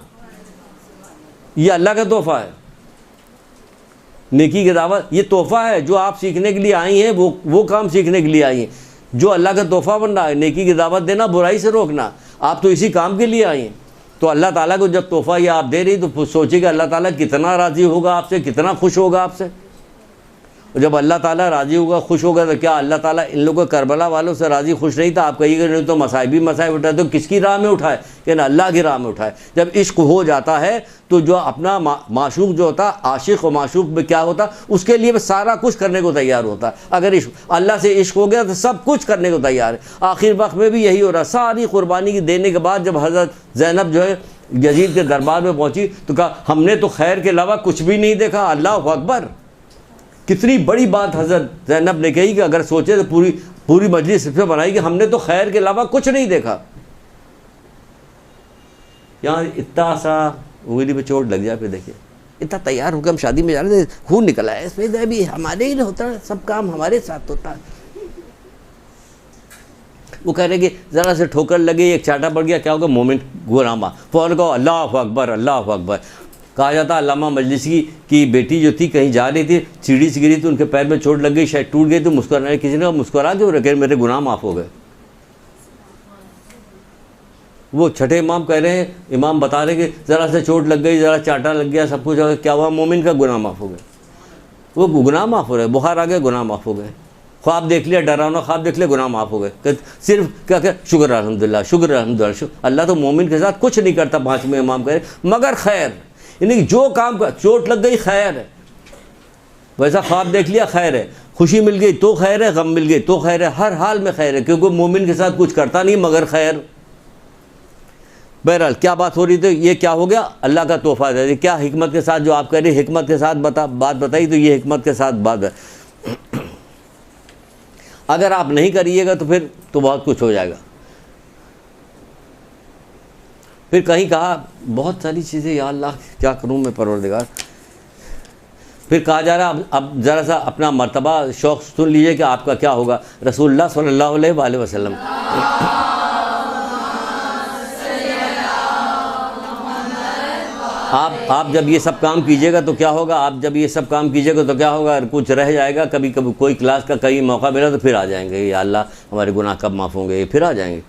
یہ اللہ کا تحفہ ہے. نیکی کی دعوت یہ تحفہ ہے, جو آپ سیکھنے کے لیے آئی ہیں وہ کام سیکھنے کے لیے آئی ہیں, جو اللہ کا تحفہ بن رہا ہے. نیکی کی دعوت دینا, برائی سے روکنا, آپ تو اسی کام کے لیے آئی ہیں. تو اللہ تعالیٰ کو جب تحفہ یہ آپ دے رہی تو سوچیے کہ اللہ تعالیٰ کتنا راضی ہوگا آپ سے, کتنا خوش ہوگا آپ سے. اور جب اللہ تعالیٰ راضی ہوگا, خوش ہوگا, تو کیا اللہ تعالیٰ ان لوگوں کربلا والوں سے راضی خوش نہیں تھا؟ آپ کہیے گا نہیں تو مصائب اٹھائے, تو کس کی راہ میں اٹھائے؟ کہ نہ اللہ کی راہ میں اٹھائے. جب عشق ہو جاتا ہے تو جو اپنا معشوق جو ہوتا, عاشق و معشوق میں کیا ہوتا, اس کے لیے سارا کچھ کرنے کو تیار ہوتا ہے. اگر اللہ سے عشق ہو گیا تو سب کچھ کرنے کو تیار ہے. آخر وقت میں بھی یہی ہو رہا. ساری قربانی کی دینے کے بعد جب حضرت زینب جو ہے یزید کے دربار میں پہنچی تو کہا ہم نے تو خیر کے علاوہ کچھ بھی نہیں دیکھا. اللہ اکبر, کتنی بڑی بات حضرت زینب نے کہی کہ اگر سوچے تو پوری مجلس سے بنائی کہ ہم نے تو خیر کے علاوہ کچھ نہیں دیکھا. یہاں اتنا سا انگلی پہ چوٹ لگ جائے, پھر دیکھیے اتنا تیار ہو کے ہم شادی میں جا رہے تھے, خون نکلا ہے اس میں, بھی ہمارے ہی ہوتا ہے, سب کام ہمارے ساتھ ہوتا ہے. وہ کہہ رہے کہ ذرا سے ٹھوکر لگے, ایک چاٹا پڑ گیا, کیا ہوگا, مومنٹ گراما, فوراً کہو اللہ اکبر, اللہ اکبر. کہا جاتا علامہ مجلسی کی بیٹی جو تھی کہیں جا رہی تھی, سیڑھی سے گری تو ان کے پیر میں چوٹ لگ گئی, شاید ٹوٹ گئی, تو مسکرانے, کسی نے مسکرا کے رکھے میرے گناہ معاف ہو گئے. وہ چھٹے امام کہہ رہے ہیں, امام بتا رہے کہ ذرا سے چوٹ لگ گئی, ذرا چاٹا لگ گیا, سب کچھ کیا ہوا, مومن کا گناہ معاف ہو گیا. وہ گناہ معاف ہو رہے, بخار آ گیا گناہ معاف ہو گئے, خواب دیکھ لیا ڈراؤنا خواب دیکھ لیا گناہ معاف ہو گئے. صرف کیا کہ شکر الحمدللہ شکر الحمدللہ. اللہ تو مومن کے ساتھ کچھ نہیں کرتا 5ویں امام کرے مگر خیر, یعنی جو کام کا چوٹ لگ گئی خیر ہے, ویسا خواب دیکھ لیا خیر ہے, خوشی مل گئی تو خیر ہے, غم مل گئی تو خیر ہے, ہر حال میں خیر ہے, کیونکہ مومن کے ساتھ کچھ کرتا نہیں مگر خیر. بہرحال کیا بات ہو رہی تھی, یہ کیا ہو گیا, اللہ کا تحفہ ہے. کیا حکمت کے ساتھ جو آپ کہہ رہے ہیں حکمت کے ساتھ بات بتائی, تو یہ حکمت کے ساتھ بات ہے. اگر آپ نہیں کریے گا تو پھر تو بہت کچھ ہو جائے گا. پھر کہیں کہا بہت ساری چیزیں, یا اللہ کیا کروں میں پروردگار. پھر کہا جا رہا اب ذرا سا اپنا مرتبہ شوق سن لیجئے کہ آپ کا کیا ہوگا. رسول اللہ صلی اللہ علیہ وآلہ وسلم آپ جب یہ سب کام کیجئے گا تو کیا ہوگا, آپ جب یہ سب کام کیجئے گا تو کیا ہوگا, اگر کچھ رہ جائے گا, کبھی کوئی کلاس کا کہیں موقع ملا تو پھر آ جائیں گے, یا اللہ ہمارے گناہ کب معاف ہوں گے, یہ پھر آ جائیں گے.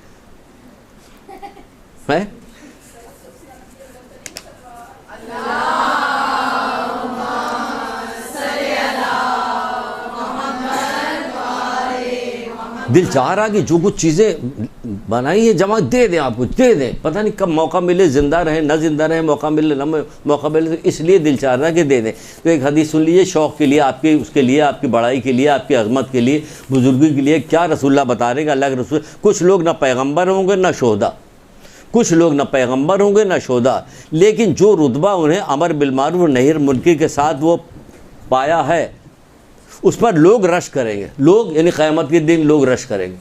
ہے دل چاہ رہا کہ جو کچھ چیزیں بنائی ہیں جمع دے دیں, آپ کچھ دے دیں, پتہ نہیں کب موقع ملے, زندہ رہیں نہ زندہ رہیں, موقع ملے نہ موقع ملے, تو اس لیے دل چاہ رہا کہ دے دیں. تو ایک حدیث سن لیجیے شوق کے لیے, آپ کے اس کے لیے, آپ کی بڑائی کے لیے, آپ کی عظمت کے لیے, بزرگی کے لیے. کیا رسول اللہ بتا رہے کہ اللہ کے رسول, کچھ لوگ نہ پیغمبر ہوں گے نہ شہدا, کچھ لوگ نہ پیغمبر ہوں گے نہ شہدا, لیکن جو رتبہ انہیں امر بالمعروف نہی عن المنکر کے ساتھ وہ پایا ہے اس پر لوگ رش کریں گے. لوگ یعنی قیامت کے دن لوگ رش کریں گے.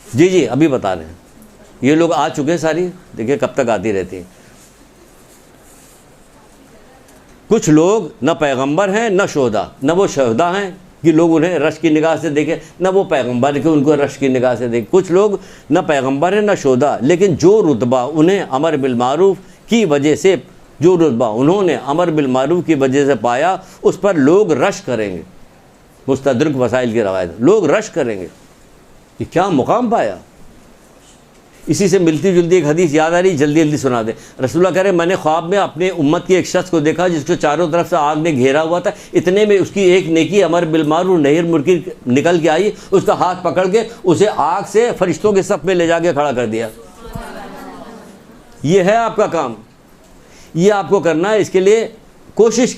جی ابھی بتا رہے ہیں, یہ لوگ آ چکے ہیں ساری, دیکھیں کب تک آتی رہتی ہیں. کچھ لوگ نہ پیغمبر ہیں نہ شہدا, نہ وہ شہدا ہیں کہ لوگ انہیں رش کی نگاہ سے دیکھیں, نہ وہ پیغمبر کہ ان کو رش کی نگاہ سے دیکھیں. کچھ لوگ نہ پیغمبر ہیں نہ شہدا, لیکن جو رتبہ انہیں امر بالمعروف کی وجہ سے, جو رتبہ انہوں نے امر بالمعروف کی وجہ سے پایا اس پر لوگ رش کریں گے. مستدرک وسائل کی روایت, لوگ رش کریں گے. یہ کیا مقام پایا. اسی سے ملتی جلتی ایک حدیث یاد آ رہی, جلدی سنا دیں. رسول اللہ کہہ رہے میں نے خواب میں اپنے امت کے ایک شخص کو دیکھا جس کو چاروں طرف سے آگ نے گھیرا ہوا تھا, اتنے میں اس کی ایک نیکی امر بالمعروف نہی عن المنکر نکل کے آئی, اس کا ہاتھ پکڑ کے اسے آگ سے فرشتوں کے صف میں لے جا کے کھڑا کر دیا. یہ ہے آپ کا کام, یہ آپ کو کرنا ہے. اس کے لیے کوشش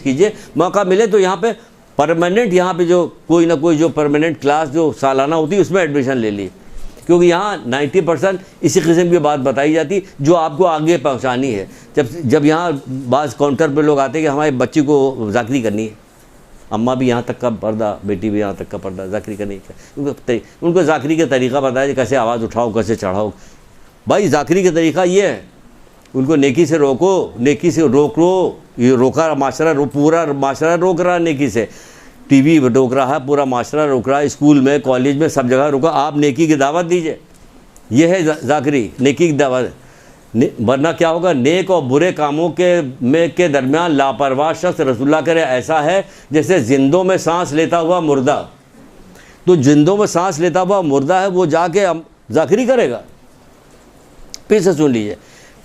کیجئے. موقع ملے تو یہاں پہ پرماننٹ, یہاں پہ جو کوئی نہ کوئی جو پرماننٹ کلاس جو سالانہ ہوتی ہے اس میں ایڈمیشن لے لی, کیونکہ یہاں 90% اسی قسم کی بات بتائی جاتی جو آپ کو آگے پہنچانی ہے. جب یہاں بعض کاؤنٹر پہ لوگ آتے ہیں کہ ہمارے بچی کو ذاکری کرنی ہے, اماں بھی یہاں تک کا پردہ, بیٹی بھی یہاں تک کا پردہ, ذاکری کرنی ہے. ان کو ذاکری کا طریقہ بتایا کیسے آواز اٹھاؤ کیسے چڑھاؤ. بھائی ذاکری کا طریقہ یہ ہے, ان کو نیکی سے روکو, نیکی سے روک لو. یہ روکا معاشرہ, پورا معاشرہ روک رہا نیکی سے, ٹی وی روک رہا ہے, پورا معاشرہ روک رہا ہے, اسکول میں کالج میں سب جگہ روکا. آپ نیکی کی دعوت دیجئے, یہ ہے ذاکری, نیکی کی دعوت. ورنہ کیا ہوگا, نیک اور برے کاموں کے درمیان لاپرواہ شخص, رسول اللہ کرے ایسا ہے جیسے زندوں میں سانس لیتا ہوا مردہ. تو زندوں میں سانس لیتا ہوا مردہ ہے, وہ جا کے ذاکری کرے گا. پھر سے سن لیجئے,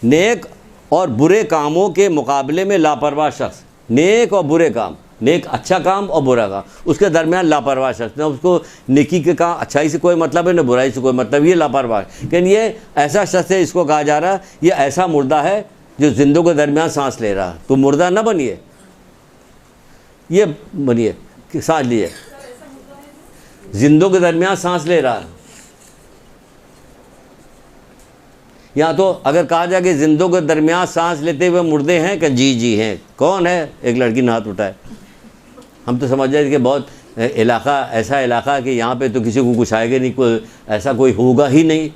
نیک اور برے کاموں کے مقابلے میں لاپرواہ شخص, نیک اور برے کام, نیک اچھا کام اور برا کام, اس کے درمیان لاپرواہ شخص, نہ اس کو نیکی کے کام اچھائی سے کوئی مطلب ہے نہ برائی سے کوئی مطلب, یہ لاپرواہ. کہ یہ ایسا شخص ہے, اس کو کہا جا رہا یہ ایسا مردہ ہے جو زندوں کے درمیان سانس لے رہا. تو مردہ نہ بنیے, یہ بنیے کہ سانس لیے, زندوں کے درمیان سانس لے رہا ہے. یہاں تو اگر کہا جائے کہ زندوں کے درمیان سانس لیتے ہوئے مردے ہیں, کہ جی ہیں. کون ہے؟ ایک لڑکی نے ہاتھ اٹھائے. ہم تو سمجھ جائے کہ بہت علاقہ ایسا علاقہ کہ یہاں پہ تو کسی کو کچھ آئے گا نہیں, کوئی ایسا کوئی ہوگا ہی نہیں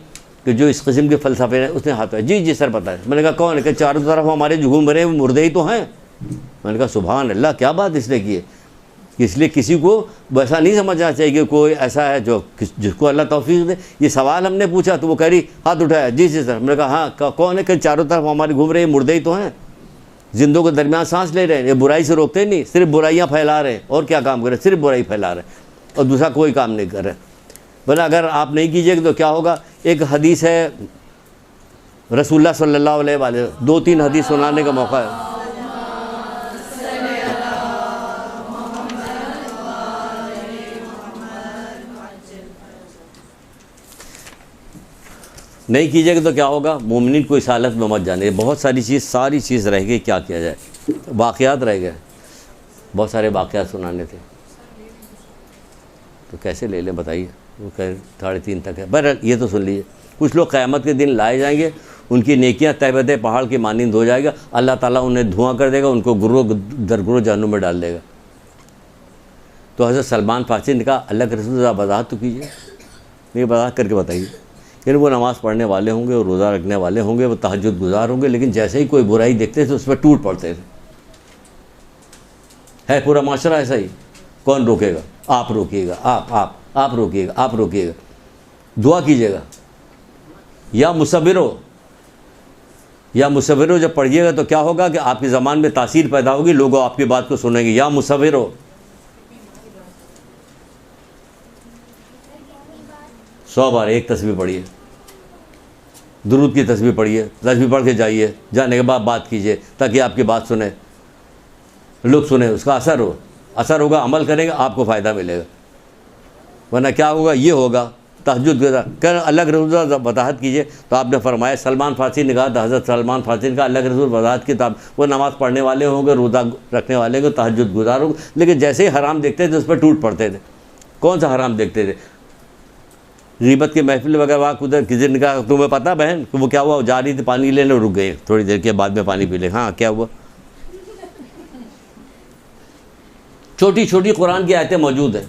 کہ جو اس قسم کے فلسفے ہیں. اس نے ہاتھ اٹھایا, جی سر پتہ ہے. میں نے کہا کون ہے؟ کہ چاروں طرف ہمارے جو گھوم رہے ہیں وہ مردے ہی تو ہیں. میں نے کہا سبحان اللہ, کیا بات اس نے کی ہے. اس لیے کسی کو ویسا نہیں سمجھنا چاہیے کہ کوئی ایسا ہے جو جس کو اللہ توفیق دے. یہ سوال ہم نے پوچھا تو وہ کہہ رہی ہاتھ اٹھایا, جی سر. میں نے کہا ہاں کون ہے؟ کہ چاروں طرف ہمارے گھوم رہے ہیں مردے ہی تو ہیں, زندوں کے درمیان سانس لے رہے ہیں. یہ برائی سے روکتے نہیں, صرف برائیاں پھیلا رہے ہیں. اور کیا کام کر رہے ہیں؟ صرف برائی پھیلا رہے ہیں اور دوسرا کوئی کام نہیں کر رہے. ورنہ اگر آپ نہیں کیجیے گا تو کیا ہوگا. ایک حدیث ہے رسول اللہ صلی اللہ علیہ وآلہ, 2-3 حدیث سنانے کا موقع ہے. نہیں کیجیے گا تو کیا ہوگا؟ مومنین کو اس حالت میں مت جانے. بہت ساری چیز رہ گئی, کیا کیا جائے؟ واقعات رہ گئے, بہت سارے واقعات سنانے تھے, تو کیسے لے لیں بتائیے؟ وہ کہ 3:30 تک ہے. بہرحال یہ تو سن لیجیے, کچھ لوگ قیامت کے دن لائے جائیں گے, ان کی نیکیاں تہ بتہ پہاڑ کی مانند ہو جائے گا, اللہ تعالیٰ انہیں دھواں کر دے گا, ان کو گروہ در گروہ جہنم میں ڈال دے گا. تو حضرت سلمان فارسی نے کہا اللہ کے رسول ذرا وضاحت تو کیجیے, نہیں وضاحت کر کے بتائیے. یعنی وہ نماز پڑھنے والے ہوں گے, وہ روزہ رکھنے والے ہوں گے, وہ تہجد گزار ہوں گے, لیکن جیسے ہی کوئی برائی دیکھتے تھے اس پہ ٹوٹ پڑتے تھے. ہے پورا معاشرہ ایسا ہی. کون روکے گا؟ آپ روکیے گا, آپ روکیے گا, آپ روکیے گا. دعا کیجیے گا یا مصورو جب پڑھیے گا تو کیا ہوگا کہ آپ کی زبان میں تاثیر پیدا ہوگی, لوگ آپ کی بات کو سنیں گے. یا مصورو 100 بار ایک تسبیح پڑھیے, درود کی تسبیح پڑھیے, تسبیح پڑھ کے جائیے, جانے کے بعد بات کیجیے تاکہ آپ کی بات سنیں, لوگ سنیں, اس کا اثر ہوگا, عمل کریں گے, آپ کو فائدہ ملے گا. ورنہ کیا ہوگا؟ یہ ہوگا تہجد گزار. کہ اللہ کے رسول وضاحت کیجیے. تو آپ نے فرمایا, سلمان فارسی نے کہا, حضرت سلمان فارسی نے کہا اللہ کے رسول وضاحت کی. تو وہ نماز پڑھنے والے ہوں گے, روزہ رکھنے والے ہوں گے, تہجد گزار ہوں گے, لیکن جیسے ہی حرام دیکھتے تھے اس پہ ٹوٹ پڑتے تھے. کون سا حرام دیکھتے تھے؟ غیبت کی محفل وغیرہ. وہاں ادھر کسی نے کہا تمہیں پتہ بہن کہ وہ کیا ہوا؟ جا رہی تھی پانی لینے, رک گئے, تھوڑی دیر کے بعد میں پانی پی لیں. ہاں کیا ہوا؟ چھوٹی چھوٹی قرآن کی آیتیں موجود ہیں.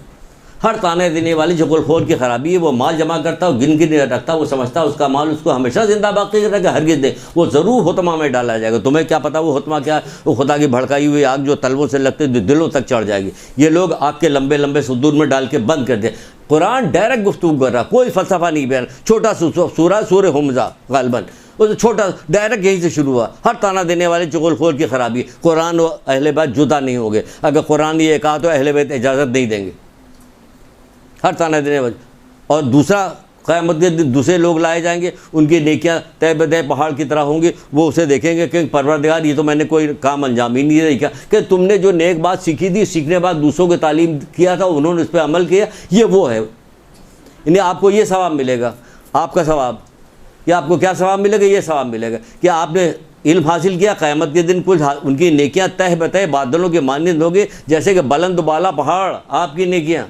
ہر تانے دینے والی چغل خور کی خرابی ہے, وہ مال جمع کرتا ہے, گن کے نہیں رکھتا, وہ سمجھتا ہے اس کا مال اس کو ہمیشہ زندہ باقی رہے گا, ہرگز نہیں, وہ ضرور حطمہ میں ڈالا جائے گا. تمہیں کیا پتا وہ حطمہ کیا ہے؟ وہ خدا کی بھڑکائی ہوئی آگ جو تلووں سے لگتے دلوں تک چڑھ جائے گی. یہ لوگ آگ کے لمبے لمبے صدور میں ڈال کے بند کر دیں. قرآن ڈائریکٹ گفتگو کر رہا, کوئی فلسفہ نہیں بیان. چھوٹا سورہ حمزہ غالباً وہ چھوٹا ڈائریکٹ یہیں سے شروع ہوا. ہر تانا دینے والے چغل خور کی خرابی. قرآن و اہل بیت جدا نہیں ہو گئے. اگر قرآن یہ کہا تو اہل بیت اجازت نہیں دیں گے. ہر تانا دینے والے. اور دوسرا, قیامت کے دن دوسرے لوگ لائے جائیں گے, ان کی نیکیاں تہ بتہ پہاڑ کی طرح ہوں گی. وہ اسے دیکھیں گے کہ پروردگار یہ تو میں نے کوئی کام انجام ہی نہیں دیا, کہ تم نے جو نیک بات سیکھی تھی, سیکھنے بعد دوسروں کو تعلیم کیا تھا, انہوں نے اس پہ عمل کیا, یہ وہ ہے. یعنی آپ کو یہ ثواب ملے گا, آپ کا ثواب. یا آپ کو کیا ثواب ملے گا؟ یہ ثواب ملے گا کہ آپ نے علم حاصل کیا. قیامت کے دن کچھ ان کی نیکیاں تہ بتہ بادلوں کے مانند ہوگی, جیسے کہ بلند بالا پہاڑ آپ کی نیکیاں,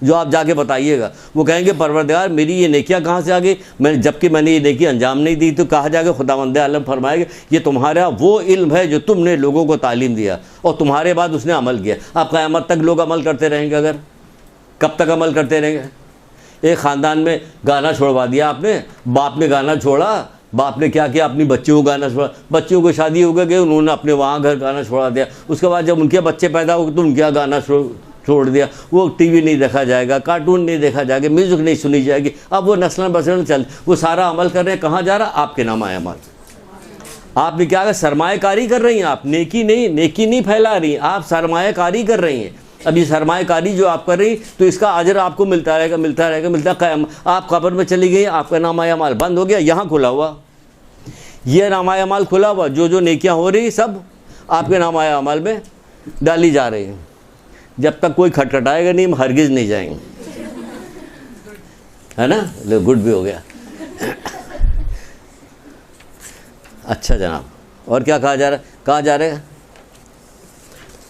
جو آپ جا کے بتائیے گا. وہ کہیں گے پروردگار میری یہ نیکیاں کہاں سے آ گئی؟ جبکہ میں نے یہ نیکی انجام نہیں دی. تو کہا جائے گا خداوند عالم فرمائے گا یہ تمہارا وہ علم ہے جو تم نے لوگوں کو تعلیم دیا, اور تمہارے بعد اس نے عمل کیا. اب قیامت تک لوگ عمل کرتے رہیں گے. اگر کب تک عمل کرتے رہیں گے؟ ایک خاندان میں گانا چھوڑوا دیا آپ نے, باپ نے گانا چھوڑا, باپ نے کیا کیا؟ اپنی بچیوں کو گانا چھوڑا. بچیوں کو شادی ہو گئی, انہوں نے اپنے وہاں گھر گانا چھوڑا دیا. اس کے بعد جب ان کے بچے پیدا ہو گئے تو ان کا گانا چھوڑ دیا. وہ ٹی وی نہیں دیکھا جائے گا, کارٹون نہیں دیکھا جائے گا, میوزک نہیں سنی جائے گی. اب وہ نسل بسل چل, وہ سارا عمل کر رہے ہیں. کہاں جا رہا؟ آپ کے نام عمل. آپ نے کیا کہا؟ سرمایہ کاری کر رہی ہیں آپ, نیکی نہیں پھیلا رہی ہیں آپ, سرمایہ کاری کر رہی ہیں. اب یہ سرمایہ کاری جو آپ کر رہی ہیں تو اس کا اجر آپ کو ملتا رہے گا. آپ قبر میں چلی گئی, آپ کا نامہ اعمال بند ہو گیا. یہاں کھلا ہوا, یہ نامہ اعمال کھلا ہوا, جو نیکیاں ہو رہی سب آپ کے نامہ اعمال میں ڈالی جا رہی ہیں. جب تک کوئی کھٹکھٹائے گا نہیں, ہم ہرگز نہیں جائیں گے, ہے نا. گڈ بھی ہو گیا. اچھا جناب, اور کیا کہا جا رہا ہے؟ کہاں جا رہے ہیں؟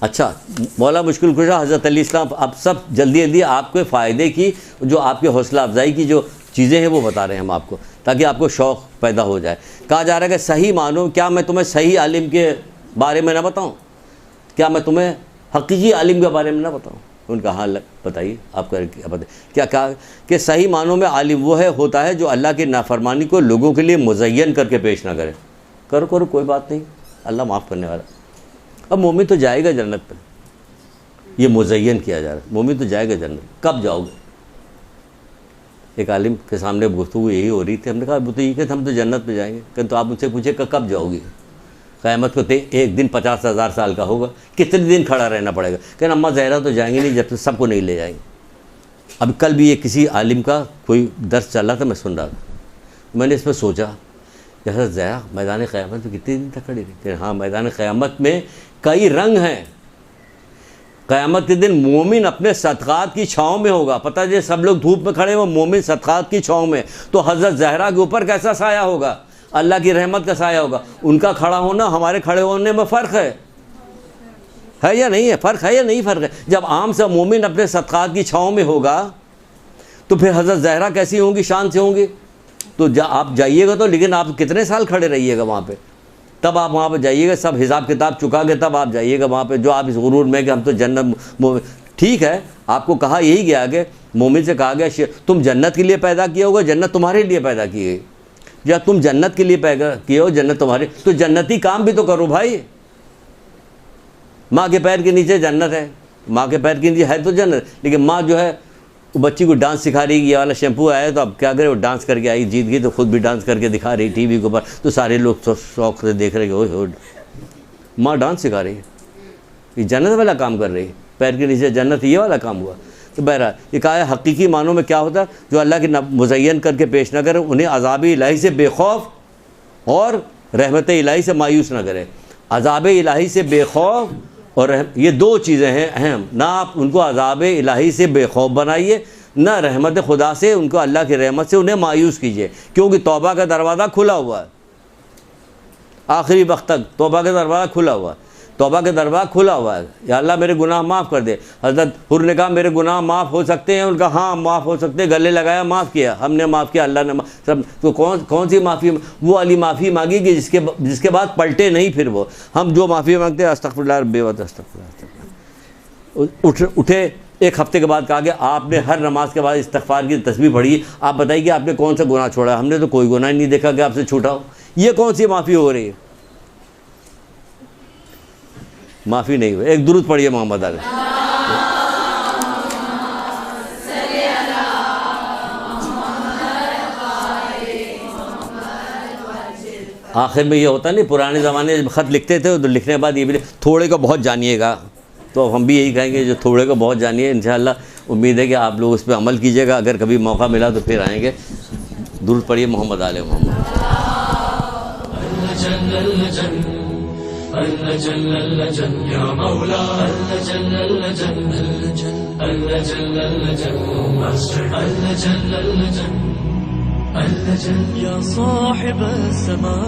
اچھا, مولا مشکل کشا حضرت علی السلام اب سب جلدی آپ کے فائدے کی, جو آپ کے حوصلہ افزائی کی جو چیزیں ہیں وہ بتا رہے ہیں ہم آپ کو, تاکہ آپ کو شوق پیدا ہو جائے. کہا جا رہا ہے کہ صحیح معنوں, کیا میں تمہیں صحیح عالم کے بارے میں نہ بتاؤں؟ کیا میں تمہیں حقیقی عالم کے بارے میں نہ بتاؤں؟ ان کا حال بتائیے, آپ کا کیا کہا کہ صحیح معنوں میں عالم وہ ہوتا ہے جو اللہ کی نافرمانی کو لوگوں کے لیے مزین کر کے پیش نہ کرے. کرو کوئی بات نہیں, اللہ معاف کرنے والا. اب مومن تو جائے گا جنت پر, یہ مزین کیا جا رہا ہے. مومن تو جائے گا جنت. کب جاؤ گے؟ ایک عالم کے سامنے گفتگو یہی ہو رہی تھی. ہم نے کہا وہ تو یہ کہ ہم تو جنت پہ جائیں گے. کہ تو آپ مجھ سے پوچھے کہ کب جاؤ گے؟ قیامت کو ایک دن 50,000 سال کا ہوگا, کتنے دن کھڑا رہنا پڑے گا؟ کہ اما زہرا تو جائیں گے نہیں جب تک سب کو نہیں لے جائیں گے. اب کل بھی یہ کسی عالم کا کوئی درس چل رہا تھا, میں سن رہا تھا, میں نے اس پہ سوچا جیسا زہرا میدان قیامت میں کتنے دن تک کھڑی رہی؟ کہ ہاں میدان قیامت میں کئی رنگ ہیں, قیامت کے دن مومن اپنے صدقات کی چھاؤں میں ہوگا. پتہ ہے سب لوگ دھوپ میں کھڑے ہو، مومن صدقات کی چھاؤں میں، تو حضرت زہرا کے اوپر کیسا سایہ ہوگا؟ اللہ کی رحمت کا سایہ ہوگا. ان کا کھڑا ہونا ہمارے کھڑے ہونے میں فرق ہے یا نہیں ہے؟ فرق ہے یا نہیں فرق ہے؟ جب عام سا مومن اپنے صدقات کی چھاؤں میں ہوگا تو پھر حضرت زہرا کیسی ہوں گی؟ شان سے ہوں گی. تو آپ جائیے گا تو، لیکن آپ کتنے سال کھڑے رہیے گا وہاں پہ؟ تب آپ وہاں پہ جائیے گا، سب حساب کتاب چکا کے تب آپ جائیے گا وہاں پہ. جو آپ اس غرور میں کہ ہم تو جنت، ٹھیک ہے آپ کو کہا یہی گیا کہ مومن سے کہا گیا تم جنت کے لیے پیدا کیا ہوگا، جنت تمہارے لیے پیدا کی گئی. جب تم جنت کے لیے پیدا کیے ہو، جنت تمہاری، تو جنتی کام بھی تو کرو بھائی. ماں کے پیر کے نیچے جنت ہے، ماں کے پیر کے نیچے ہے تو جنت. لیکن ماں جو ہے وہ بچی کو ڈانس سکھا رہی، یہ والا شیمپو آیا تو اب کیا کرے، وہ ڈانس کر کے آئی، جیت گئی تو خود بھی ڈانس کر کے دکھا رہی ٹی وی کے اوپر، تو سارے لوگ شوق سے دیکھ رہے کہ ماں ڈانس سکھا رہی ہے، یہ جنت والا کام کر رہی ہے، پیر کے نیچے جنت، یہ والا کام ہوا. تو بہرحال یہ کہا ہے حقیقی معنوں میں کیا ہوتا ہے؟ جو اللہ کے مزین کر کے پیش نہ کرے، انہیں عذاب الہی سے بے خوف اور رحمت الہی سے مایوس نہ کرے. عذاب الہی سے بے خوف اور یہ دو چیزیں ہیں اہم. نہ آپ ان کو عذاب الہی سے بے خوف بنائیے، نہ رحمت خدا سے، ان کو اللہ کی رحمت سے انہیں مایوس کیجیے، کیونکہ توبہ کا دروازہ کھلا ہوا ہے. آخری وقت تک توبہ کا دروازہ کھلا ہوا ہے، توبہ کا دروازہ کھلا ہوا ہے. یا اللہ میرے گناہ معاف کر دے. حضرت حر نے کہا میرے گناہ معاف ہو سکتے ہیں؟ ان کا ہاں معاف ہو سکتے ہیں. گلے لگایا، معاف کیا، ہم نے معاف کیا، اللہ نے سب. تو کون سی معافی؟ وہ والی معافی مانگی کہ جس کے بعد پلٹے نہیں. پھر وہ ہم جو معافی مانگتے ہیں استغفر اللہ بے وقت استغفر اللہ. اٹھے ایک ہفتے کے بعد کہا کہ آپ نے ہر نماز کے بعد استغفار کی تسبیح پڑھی، آپ بتائیے کہ آپ نے کون سا گناہ چھوڑا؟ ہم نے تو کوئی گناہ نہیں دیکھا کہ آپ سے چھوٹا ہو. یہ کون سی معافی ہو رہی ہے؟ معافی نہیں ہوئی. ایک درود پڑھیے محمد علیہ. آخر میں یہ ہوتا نہیں، پرانے زمانے جب خط لکھتے تھے تو لکھنے کے بعد یہ بھی تھوڑے کو بہت جانیے گا. تو ہم بھی یہی کہیں گے جو تھوڑے کو بہت جانیے. انشاءاللہ امید ہے کہ آپ لوگ اس پہ عمل کیجیے گا. اگر کبھی موقع ملا تو پھر آئیں گے. درود پڑھیے محمد علیہ محمد. يا مولا يا صاحب السماء